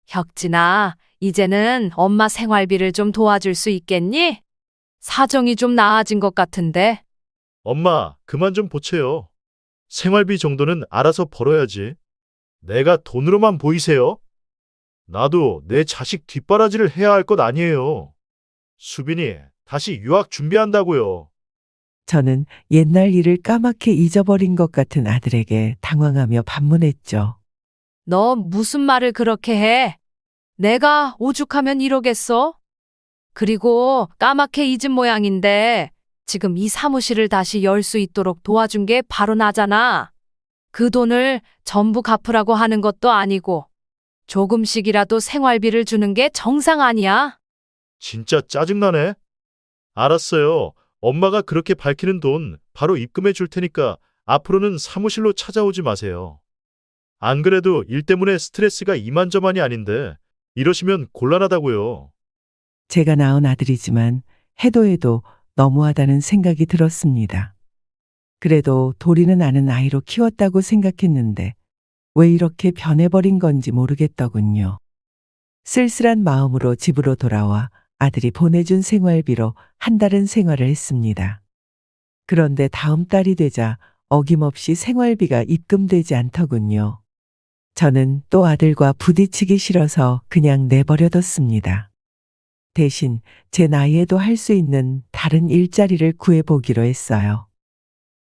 혁진아, 이제는 엄마 생활비를 좀 도와줄 수 있겠니? 사정이 좀 나아진 것 같은데. 엄마, 그만 좀 보채요. 생활비 정도는 알아서 벌어야지. 내가 돈으로만 보이세요? 나도 내 자식 뒷바라지를 해야 할 것 아니에요. 수빈이 다시 유학 준비한다고요. 저는 옛날 일을 까맣게 잊어버린 것 같은 아들에게 당황하며 반문했죠. 너 무슨 말을 그렇게 해? 내가 오죽하면 이러겠어? 그리고 까맣게 잊은 모양인데 지금 이 사무실을 다시 열 수 있도록 도와준 게 바로 나잖아. 그 돈을 전부 갚으라고 하는 것도 아니고 조금씩이라도 생활비를 주는 게 정상 아니야? 진짜 짜증나네. 알았어요. 엄마가 그렇게 밝히는 돈 바로 입금해 줄 테니까 앞으로는 사무실로 찾아오지 마세요. 안 그래도 일 때문에 스트레스가 이만저만이 아닌데 이러시면 곤란하다고요. 제가 낳은 아들이지만 해도 해도 너무하다는 생각이 들었습니다. 그래도 도리는 않은 아이로 키웠다고 생각했는데 왜 이렇게 변해버린 건지 모르겠더군요. 쓸쓸한 마음으로 집으로 돌아와 아들이 보내준 생활비로 한 달은 생활을 했습니다. 그런데 다음 달이 되자 어김없이 생활비가 입금되지 않더군요. 저는 또 아들과 부딪히기 싫어서 그냥 내버려뒀습니다. 대신 제 나이에도 할 수 있는 다른 일자리를 구해보기로 했어요.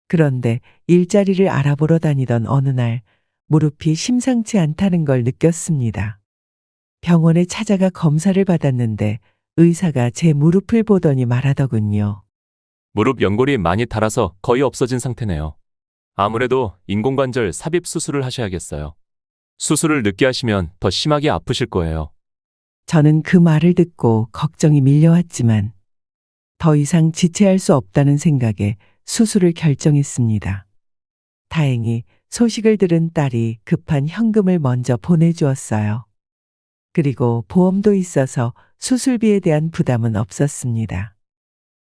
그런데 일자리를 알아보러 다니던 어느 날 무릎이 심상치 않다는 걸 느꼈습니다. 병원에 찾아가 검사를 받았는데 의사가 제 무릎을 보더니 말하더군요. 무릎 연골이 많이 닳아서 거의 없어진 상태네요. 아무래도 인공관절 삽입 수술을 하셔야겠어요. 수술을 늦게 하시면 더 심하게 아프실 거예요. 저는 그 말을 듣고 걱정이 밀려왔지만 더 이상 지체할 수 없다는 생각에 수술을 결정했습니다. 다행히 소식을 들은 딸이 급한 현금을 먼저 보내주었어요. 그리고 보험도 있어서 수술비에 대한 부담은 없었습니다.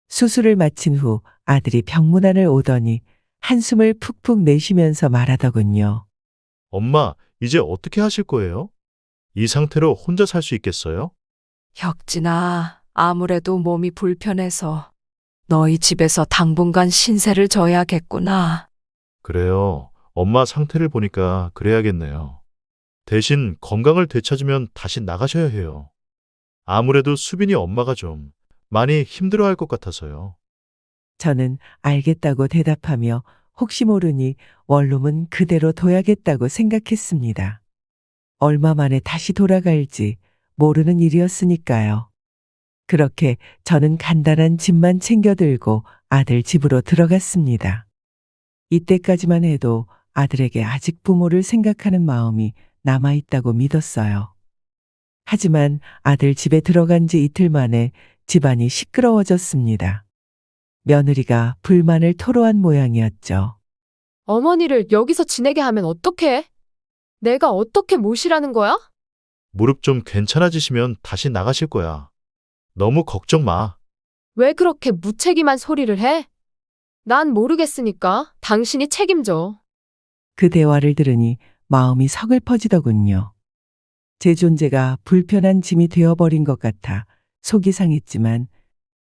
수술을 마친 후 아들이 병문안을 오더니 한숨을 푹푹 내쉬면서 말하더군요. 엄마, 이제 어떻게 하실 거예요? 이 상태로 혼자 살 수 있겠어요? 혁진아, 아무래도 몸이 불편해서 너희 집에서 당분간 신세를 져야겠구나. 그래요. 엄마 상태를 보니까 그래야겠네요. 대신 건강을 되찾으면 다시 나가셔야 해요. 아무래도 수빈이 엄마가 좀 많이 힘들어할 것 같아서요. 저는 알겠다고 대답하며 혹시 모르니 원룸은 그대로 둬야겠다고 생각했습니다. 얼마 만에 다시 돌아갈지 모르는 일이었으니까요. 그렇게 저는 간단한 짐만 챙겨 들고 아들 집으로 들어갔습니다. 이때까지만 해도 아들에게 아직 부모를 생각하는 마음이 남아있다고 믿었어요. 하지만 아들 집에 들어간 지 이틀 만에 집안이 시끄러워졌습니다. 며느리가 불만을 토로한 모양이었죠. 어머니를 여기서 지내게 하면 어떡해? 내가 어떻게 모시라는 거야? 무릎 좀 괜찮아지시면 다시 나가실 거야. 너무 걱정 마. 왜 그렇게 무책임한 소리를 해? 난 모르겠으니까 당신이 책임져. 그 대화를 들으니 마음이 서글퍼지더군요. 제 존재가 불편한 짐이 되어버린 것 같아 속이 상했지만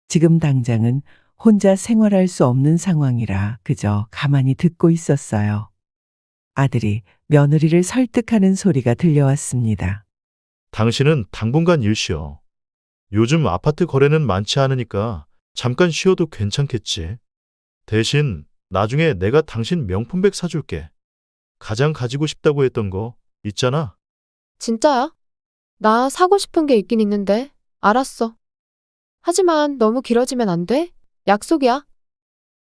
지금 당장은 혼자 생활할 수 없는 상황이라 그저 가만히 듣고 있었어요. 아들이 며느리를 설득하는 소리가 들려왔습니다. 당신은 당분간 일 쉬어. 요즘 아파트 거래는 많지 않으니까 잠깐 쉬어도 괜찮겠지. 대신 나중에 내가 당신 명품백 사줄게. 가장 가지고 싶다고 했던 거 있잖아. 진짜야? 나 사고 싶은 게 있긴 있는데. 알았어. 하지만 너무 길어지면 안 돼? 약속이야.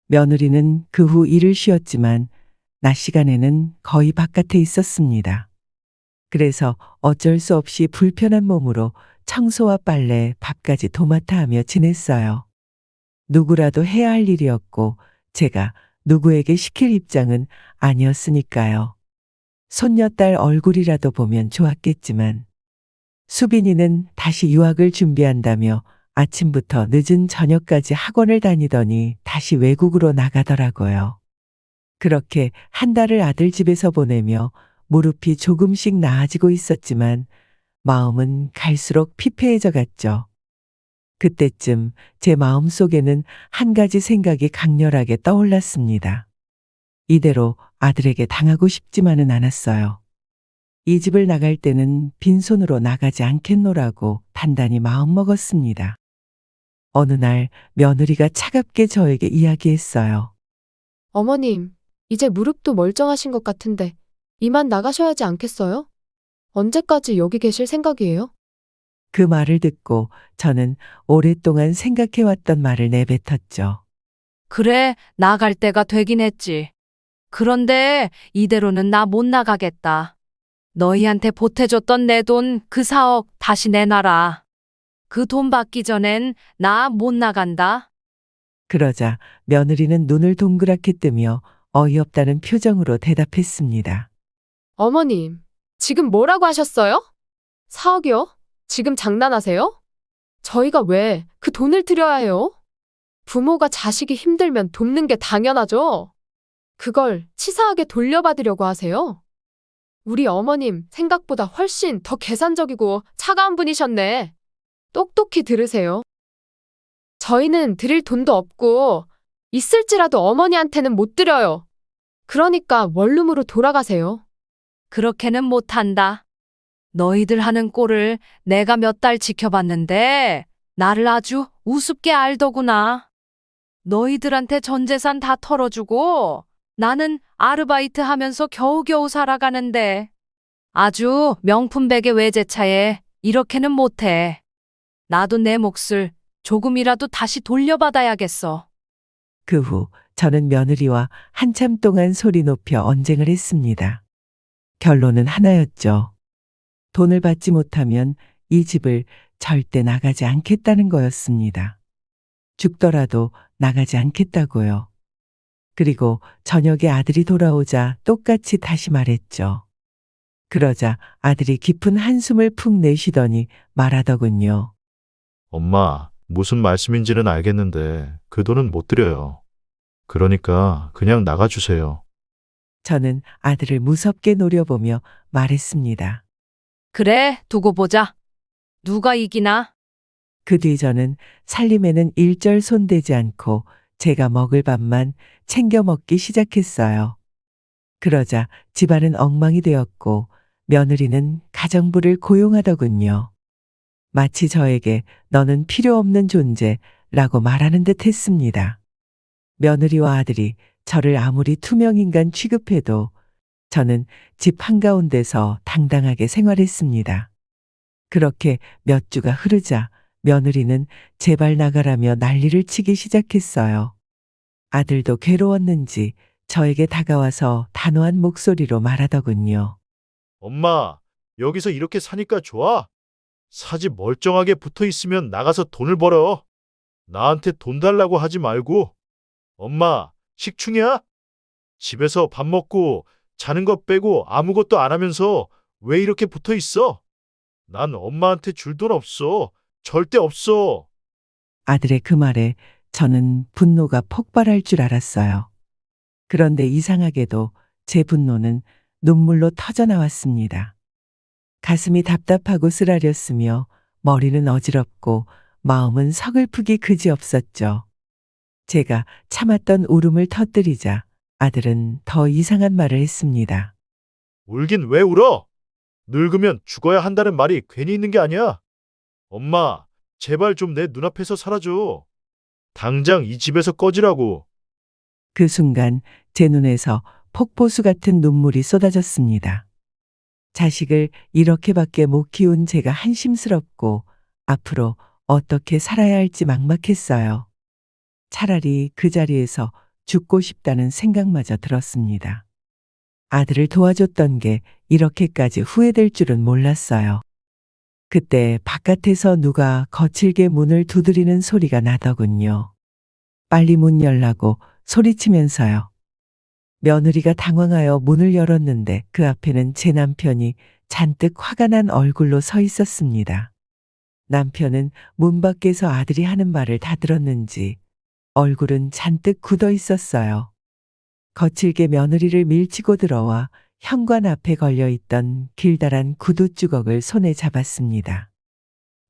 며느리는 그 후 일을 쉬었지만 낮 시간에는 거의 바깥에 있었습니다. 그래서 어쩔 수 없이 불편한 몸으로 청소와 빨래, 밥까지 도맡아 하며 지냈어요. 누구라도 해야 할 일이었고 제가 누구에게 시킬 입장은 아니었으니까요. 손녀딸 얼굴이라도 보면 좋았겠지만 수빈이는 다시 유학을 준비한다며 아침부터 늦은 저녁까지 학원을 다니더니 다시 외국으로 나가더라고요. 그렇게 한 달을 아들 집에서 보내며 무릎이 조금씩 나아지고 있었지만 마음은 갈수록 피폐해져 갔죠. 그때쯤 제 마음속에는 한 가지 생각이 강렬하게 떠올랐습니다. 이대로 아들에게 당하고 싶지만은 않았어요. 이 집을 나갈 때는 빈손으로 나가지 않겠노라고 단단히 마음먹었습니다. 어느 날 며느리가 차갑게 저에게 이야기했어요. 어머님, 이제 무릎도 멀쩡하신 것 같은데 이만 나가셔야지 않겠어요? 언제까지 여기 계실 생각이에요? 그 말을 듣고 저는 오랫동안 생각해왔던 말을 내뱉었죠. 그래, 나갈 때가 되긴 했지. 그런데 이대로는 나 못 나가겠다. 너희한테 보태줬던 내 돈 그 4억 다시 내놔라. 그 돈 받기 전엔 나 못 나간다. 그러자 며느리는 눈을 동그랗게 뜨며 어이없다는 표정으로 대답했습니다. 어머님, 지금 뭐라고 하셨어요? 4억이요? 지금 장난하세요? 저희가 왜 그 돈을 드려야 해요? 부모가 자식이 힘들면 돕는 게 당연하죠. 그걸 치사하게 돌려받으려고 하세요? 우리 어머님 생각보다 훨씬 더 계산적이고 차가운 분이셨네. 똑똑히 들으세요. 저희는 드릴 돈도 없고 있을지라도 어머니한테는 못 드려요. 그러니까 원룸으로 돌아가세요. 그렇게는 못한다. 너희들 하는 꼴을 내가 몇 달 지켜봤는데 나를 아주 우습게 알더구나. 너희들한테 전 재산 다 털어주고 나는 아르바이트 하면서 겨우겨우 살아가는데 아주 명품백의 외제차에 이렇게는 못해. 나도 내 몫을 조금이라도 다시 돌려받아야겠어. 그 후 저는 며느리와 한참 동안 소리 높여 언쟁을 했습니다. 결론은 하나였죠. 돈을 받지 못하면 이 집을 절대 나가지 않겠다는 거였습니다. 죽더라도 나가지 않겠다고요. 그리고 저녁에 아들이 돌아오자 똑같이 다시 말했죠. 그러자 아들이 깊은 한숨을 푹 내쉬더니 말하더군요. 엄마, 무슨 말씀인지는 알겠는데 그 돈은 못 드려요. 그러니까 그냥 나가주세요. 저는 아들을 무섭게 노려보며 말했습니다. 그래, 두고 보자. 누가 이기나? 그 뒤 저는 살림에는 일절 손대지 않고 제가 먹을 밥만 챙겨 먹기 시작했어요. 그러자 집안은 엉망이 되었고 며느리는 가정부를 고용하더군요. 마치 저에게 너는 필요 없는 존재라고 말하는 듯 했습니다. 며느리와 아들이 저를 아무리 투명인간 취급해도 저는 집 한가운데서 당당하게 생활했습니다. 그렇게 몇 주가 흐르자 며느리는 제발 나가라며 난리를 치기 시작했어요. 아들도 괴로웠는지 저에게 다가와서 단호한 목소리로 말하더군요. 엄마, 여기서 이렇게 사니까 좋아? 사지 멀쩡하게 붙어 있으면 나가서 돈을 벌어. 나한테 돈 달라고 하지 말고. 엄마, 식충이야? 집에서 밥 먹고 자는 것 빼고 아무것도 안 하면서 왜 이렇게 붙어 있어? 난 엄마한테 줄 돈 없어. 절대 없어. 아들의 그 말에 저는 분노가 폭발할 줄 알았어요. 그런데 이상하게도 제 분노는 눈물로 터져 나왔습니다. 가슴이 답답하고 쓰라렸으며 머리는 어지럽고 마음은 서글프기 그지없었죠. 제가 참았던 울음을 터뜨리자 아들은 더 이상한 말을 했습니다. 울긴 왜 울어? 늙으면 죽어야 한다는 말이 괜히 있는 게 아니야. 엄마, 제발 좀 내 눈앞에서 사라져. 당장 이 집에서 꺼지라고. 그 순간 제 눈에서 폭포수 같은 눈물이 쏟아졌습니다. 자식을 이렇게밖에 못 키운 제가 한심스럽고 앞으로 어떻게 살아야 할지 막막했어요. 차라리 그 자리에서 죽고 싶다는 생각마저 들었습니다. 아들을 도와줬던 게 이렇게까지 후회될 줄은 몰랐어요. 그때 바깥에서 누가 거칠게 문을 두드리는 소리가 나더군요. 빨리 문 열라고 소리치면서요. 며느리가 당황하여 문을 열었는데 그 앞에는 제 남편이 잔뜩 화가 난 얼굴로 서 있었습니다. 남편은 문 밖에서 아들이 하는 말을 다 들었는지 얼굴은 잔뜩 굳어 있었어요. 거칠게 며느리를 밀치고 들어와 현관 앞에 걸려있던 길다란 구두 주걱을 손에 잡았습니다.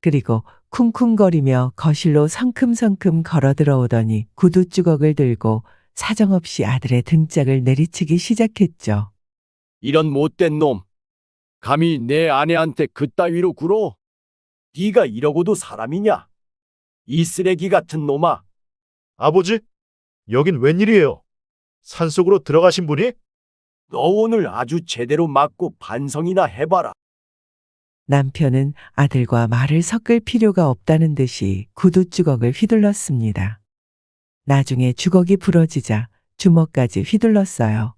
그리고 쿵쿵거리며 거실로 성큼성큼 걸어 들어오더니 구두 주걱을 들고 사정없이 아들의 등짝을 내리치기 시작했죠. 이런 못된 놈. 감히 내 아내한테 그따위로 굴어? 네가 이러고도 사람이냐? 이 쓰레기 같은 놈아. 아버지, 여긴 웬일이에요? 산속으로 들어가신 분이? 너 오늘 아주 제대로 맞고 반성이나 해봐라. 남편은 아들과 말을 섞을 필요가 없다는 듯이 구두 주걱을 휘둘렀습니다. 나중에 주걱이 부러지자 주먹까지 휘둘렀어요.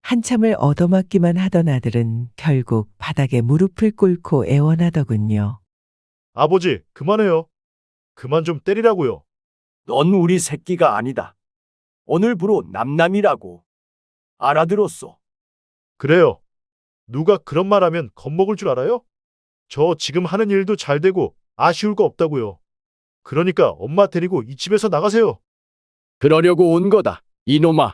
한참을 얻어맞기만 하던 아들은 결국 바닥에 무릎을 꿇고 애원하더군요. 아버지, 그만해요. 그만 좀 때리라고요. 넌 우리 새끼가 아니다. 오늘부로 남남이라고. 알아들었소? 그래요. 누가 그런 말 하면 겁먹을 줄 알아요? 저 지금 하는 일도 잘 되고 아쉬울 거 없다고요. 그러니까 엄마 데리고 이 집에서 나가세요. 그러려고 온 거다, 이놈아.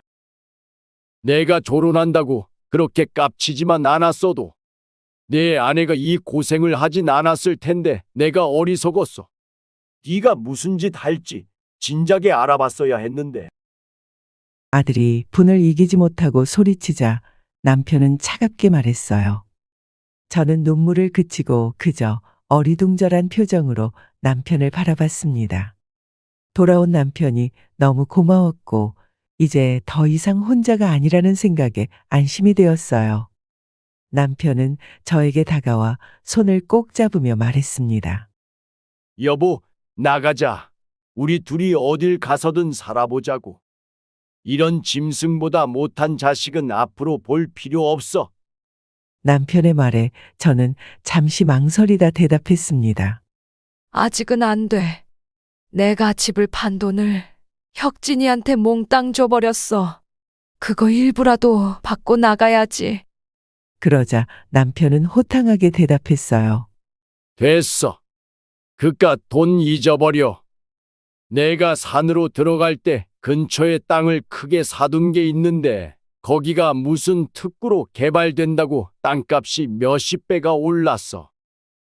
내가 조론한다고 그렇게 깝치지만 않았어도 내 아내가 이 고생을 하진 않았을 텐데 내가 어리석었어. 네가 무슨 짓 할지 진작에 알아봤어야 했는데. 아들이 분을 이기지 못하고 소리치자 남편은 차갑게 말했어요. 저는 눈물을 그치고 그저 어리둥절한 표정으로 남편을 바라봤습니다. 돌아온 남편이 너무 고마웠고 이제 더 이상 혼자가 아니라는 생각에 안심이 되었어요. 남편은 저에게 다가와 손을 꼭 잡으며 말했습니다. 여보, 나가자. 우리 둘이 어딜 가서든 살아보자고. 이런 짐승보다 못한 자식은 앞으로 볼 필요 없어. 남편의 말에 저는 잠시 망설이다 대답했습니다. 아직은 안 돼. 내가 집을 판 돈을 혁진이한테 몽땅 줘버렸어. 그거 일부라도 받고 나가야지. 그러자 남편은 호탕하게 대답했어요. 됐어. 그깟 돈 잊어버려. 내가 산으로 들어갈 때 근처에 땅을 크게 사둔 게 있는데 거기가 무슨 특구로 개발된다고 땅값이 몇십 배가 올랐어.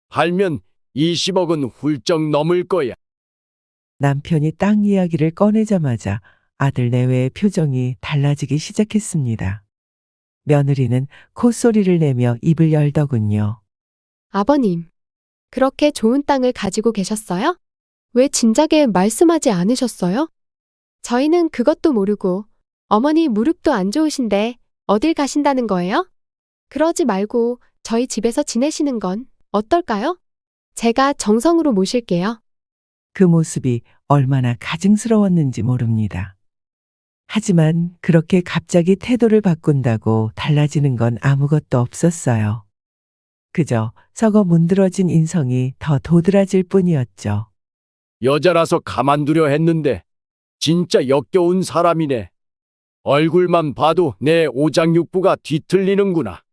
팔면 20억은 훌쩍 넘을 거야. 남편이 땅 이야기를 꺼내자마자 아들 내외의 표정이 달라지기 시작했습니다. 며느리는 콧소리를 내며 입을 열더군요. 아버님, 그렇게 좋은 땅을 가지고 계셨어요? 왜 진작에 말씀하지 않으셨어요? 저희는 그것도 모르고 어머니 무릎도 안 좋으신데 어딜 가신다는 거예요? 그러지 말고 저희 집에서 지내시는 건 어떨까요? 제가 정성으로 모실게요. 그 모습이 얼마나 가증스러웠는지 모릅니다. 하지만 그렇게 갑자기 태도를 바꾼다고 달라지는 건 아무것도 없었어요. 그저 썩어 문드러진 인성이 더 도드라질 뿐이었죠. 여자라서 가만두려 했는데 진짜 역겨운 사람이네. 얼굴만 봐도 내 오장육부가 뒤틀리는구나.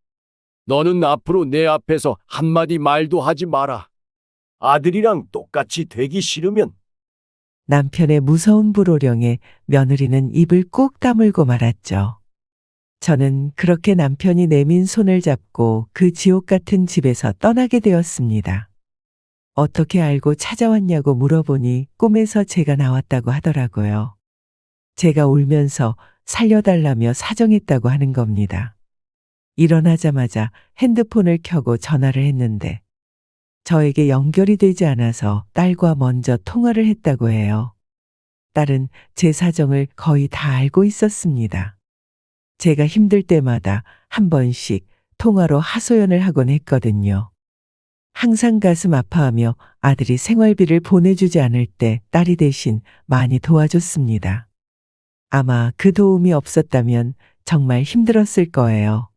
너는 앞으로 내 앞에서 한마디 말도 하지 마라. 아들이랑 똑같이 되기 싫으면. 남편의 무서운 불호령에 며느리는 입을 꾹 다물고 말았죠. 저는 그렇게 남편이 내민 손을 잡고 그 지옥 같은 집에서 떠나게 되었습니다. 어떻게 알고 찾아왔냐고 물어보니 꿈에서 제가 나왔다고 하더라고요. 제가 울면서 살려달라며 사정했다고 하는 겁니다. 일어나자마자 핸드폰을 켜고 전화를 했는데 저에게 연결이 되지 않아서 딸과 먼저 통화를 했다고 해요. 딸은 제 사정을 거의 다 알고 있었습니다. 제가 힘들 때마다 한 번씩 통화로 하소연을 하곤 했거든요. 항상 가슴 아파하며 아들이 생활비를 보내주지 않을 때 딸이 대신 많이 도와줬습니다. 아마 그 도움이 없었다면 정말 힘들었을 거예요.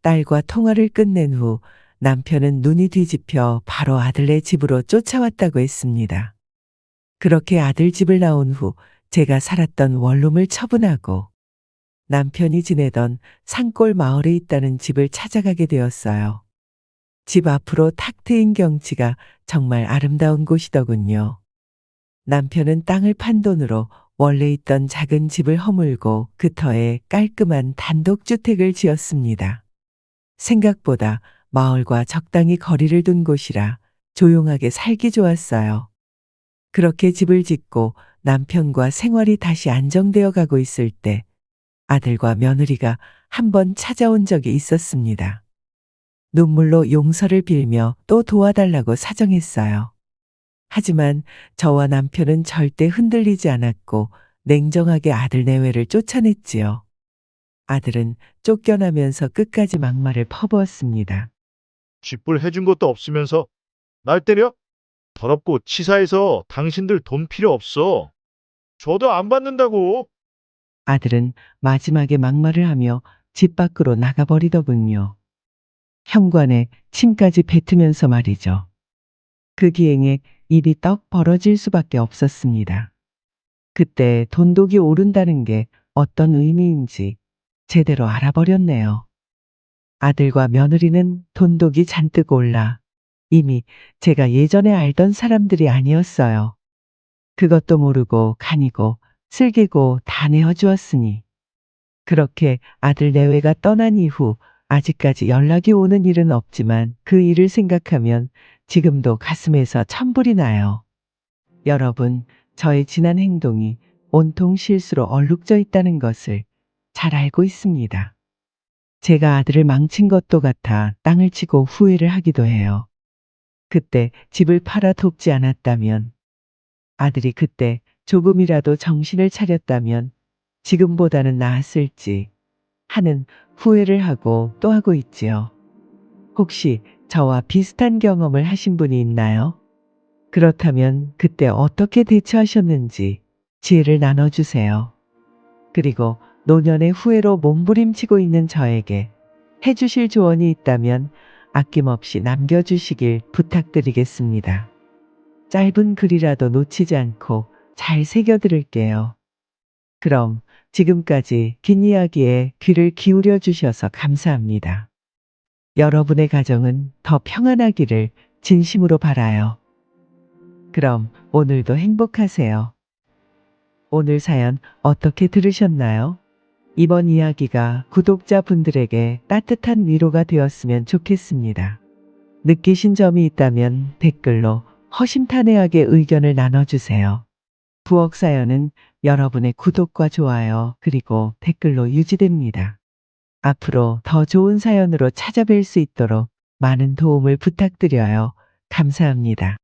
딸과 통화를 끝낸 후 남편은 눈이 뒤집혀 바로 아들네 집으로 쫓아왔다고 했습니다. 그렇게 아들 집을 나온 후 제가 살았던 원룸을 처분하고 남편이 지내던 산골 마을에 있다는 집을 찾아가게 되었어요. 집 앞으로 탁 트인 경치가 정말 아름다운 곳이더군요. 남편은 땅을 판 돈으로 원래 있던 작은 집을 허물고 그 터에 깔끔한 단독주택을 지었습니다. 생각보다 마을과 적당히 거리를 둔 곳이라 조용하게 살기 좋았어요. 그렇게 집을 짓고 남편과 생활이 다시 안정되어 가고 있을 때 아들과 며느리가 한번 찾아온 적이 있었습니다. 눈물로 용서를 빌며 또 도와달라고 사정했어요. 하지만 저와 남편은 절대 흔들리지 않았고 냉정하게 아들 내외를 쫓아냈지요. 아들은 쫓겨나면서 끝까지 막말을 퍼부었습니다. 쥐뿔 해준 것도 없으면서 날 때려? 더럽고 치사해서 당신들 돈 필요 없어. 줘도 안 받는다고. 아들은 마지막에 막말을 하며 집 밖으로 나가버리더군요. 현관에 침까지 뱉으면서 말이죠. 그 기행에 입이 떡 벌어질 수밖에 없었습니다. 그때 돈독이 오른다는 게 어떤 의미인지 제대로 알아버렸네요. 아들과 며느리는 돈독이 잔뜩 올라 이미 제가 예전에 알던 사람들이 아니었어요. 그것도 모르고 간이고 쓸개고 다 내어주었으니. 그렇게 아들 내외가 떠난 이후 아직까지 연락이 오는 일은 없지만 그 일을 생각하면 지금도 가슴에서 천불이 나요. 여러분, 저의 지난 행동이 온통 실수로 얼룩져 있다는 것을 잘 알고 있습니다. 제가 아들을 망친 것도 같아 땅을 치고 후회를 하기도 해요. 그때 집을 팔아 돕지 않았다면, 아들이 그때 조금이라도 정신을 차렸다면 지금보다는 나았을지 하는 후회를 하고 또 하고 있지요. 혹시 저와 비슷한 경험을 하신 분이 있나요? 그렇다면 그때 어떻게 대처하셨는지 지혜를 나눠주세요. 그리고 노년의 후회로 몸부림치고 있는 저에게 해주실 조언이 있다면 아낌없이 남겨주시길 부탁드리겠습니다. 짧은 글이라도 놓치지 않고 잘 새겨드릴게요. 그럼 지금까지 긴 이야기에 귀를 기울여 주셔서 감사합니다. 여러분의 가정은 더 평안하기를 진심으로 바라요. 그럼 오늘도 행복하세요. 오늘 사연 어떻게 들으셨나요? 이번 이야기가 구독자분들에게 따뜻한 위로가 되었으면 좋겠습니다. 느끼신 점이 있다면 댓글로 허심탄회하게 의견을 나눠주세요. 부엌 사연은 여러분의 구독과 좋아요 그리고 댓글로 유지됩니다. 앞으로 더 좋은 사연으로 찾아뵐 수 있도록 많은 도움을 부탁드려요. 감사합니다.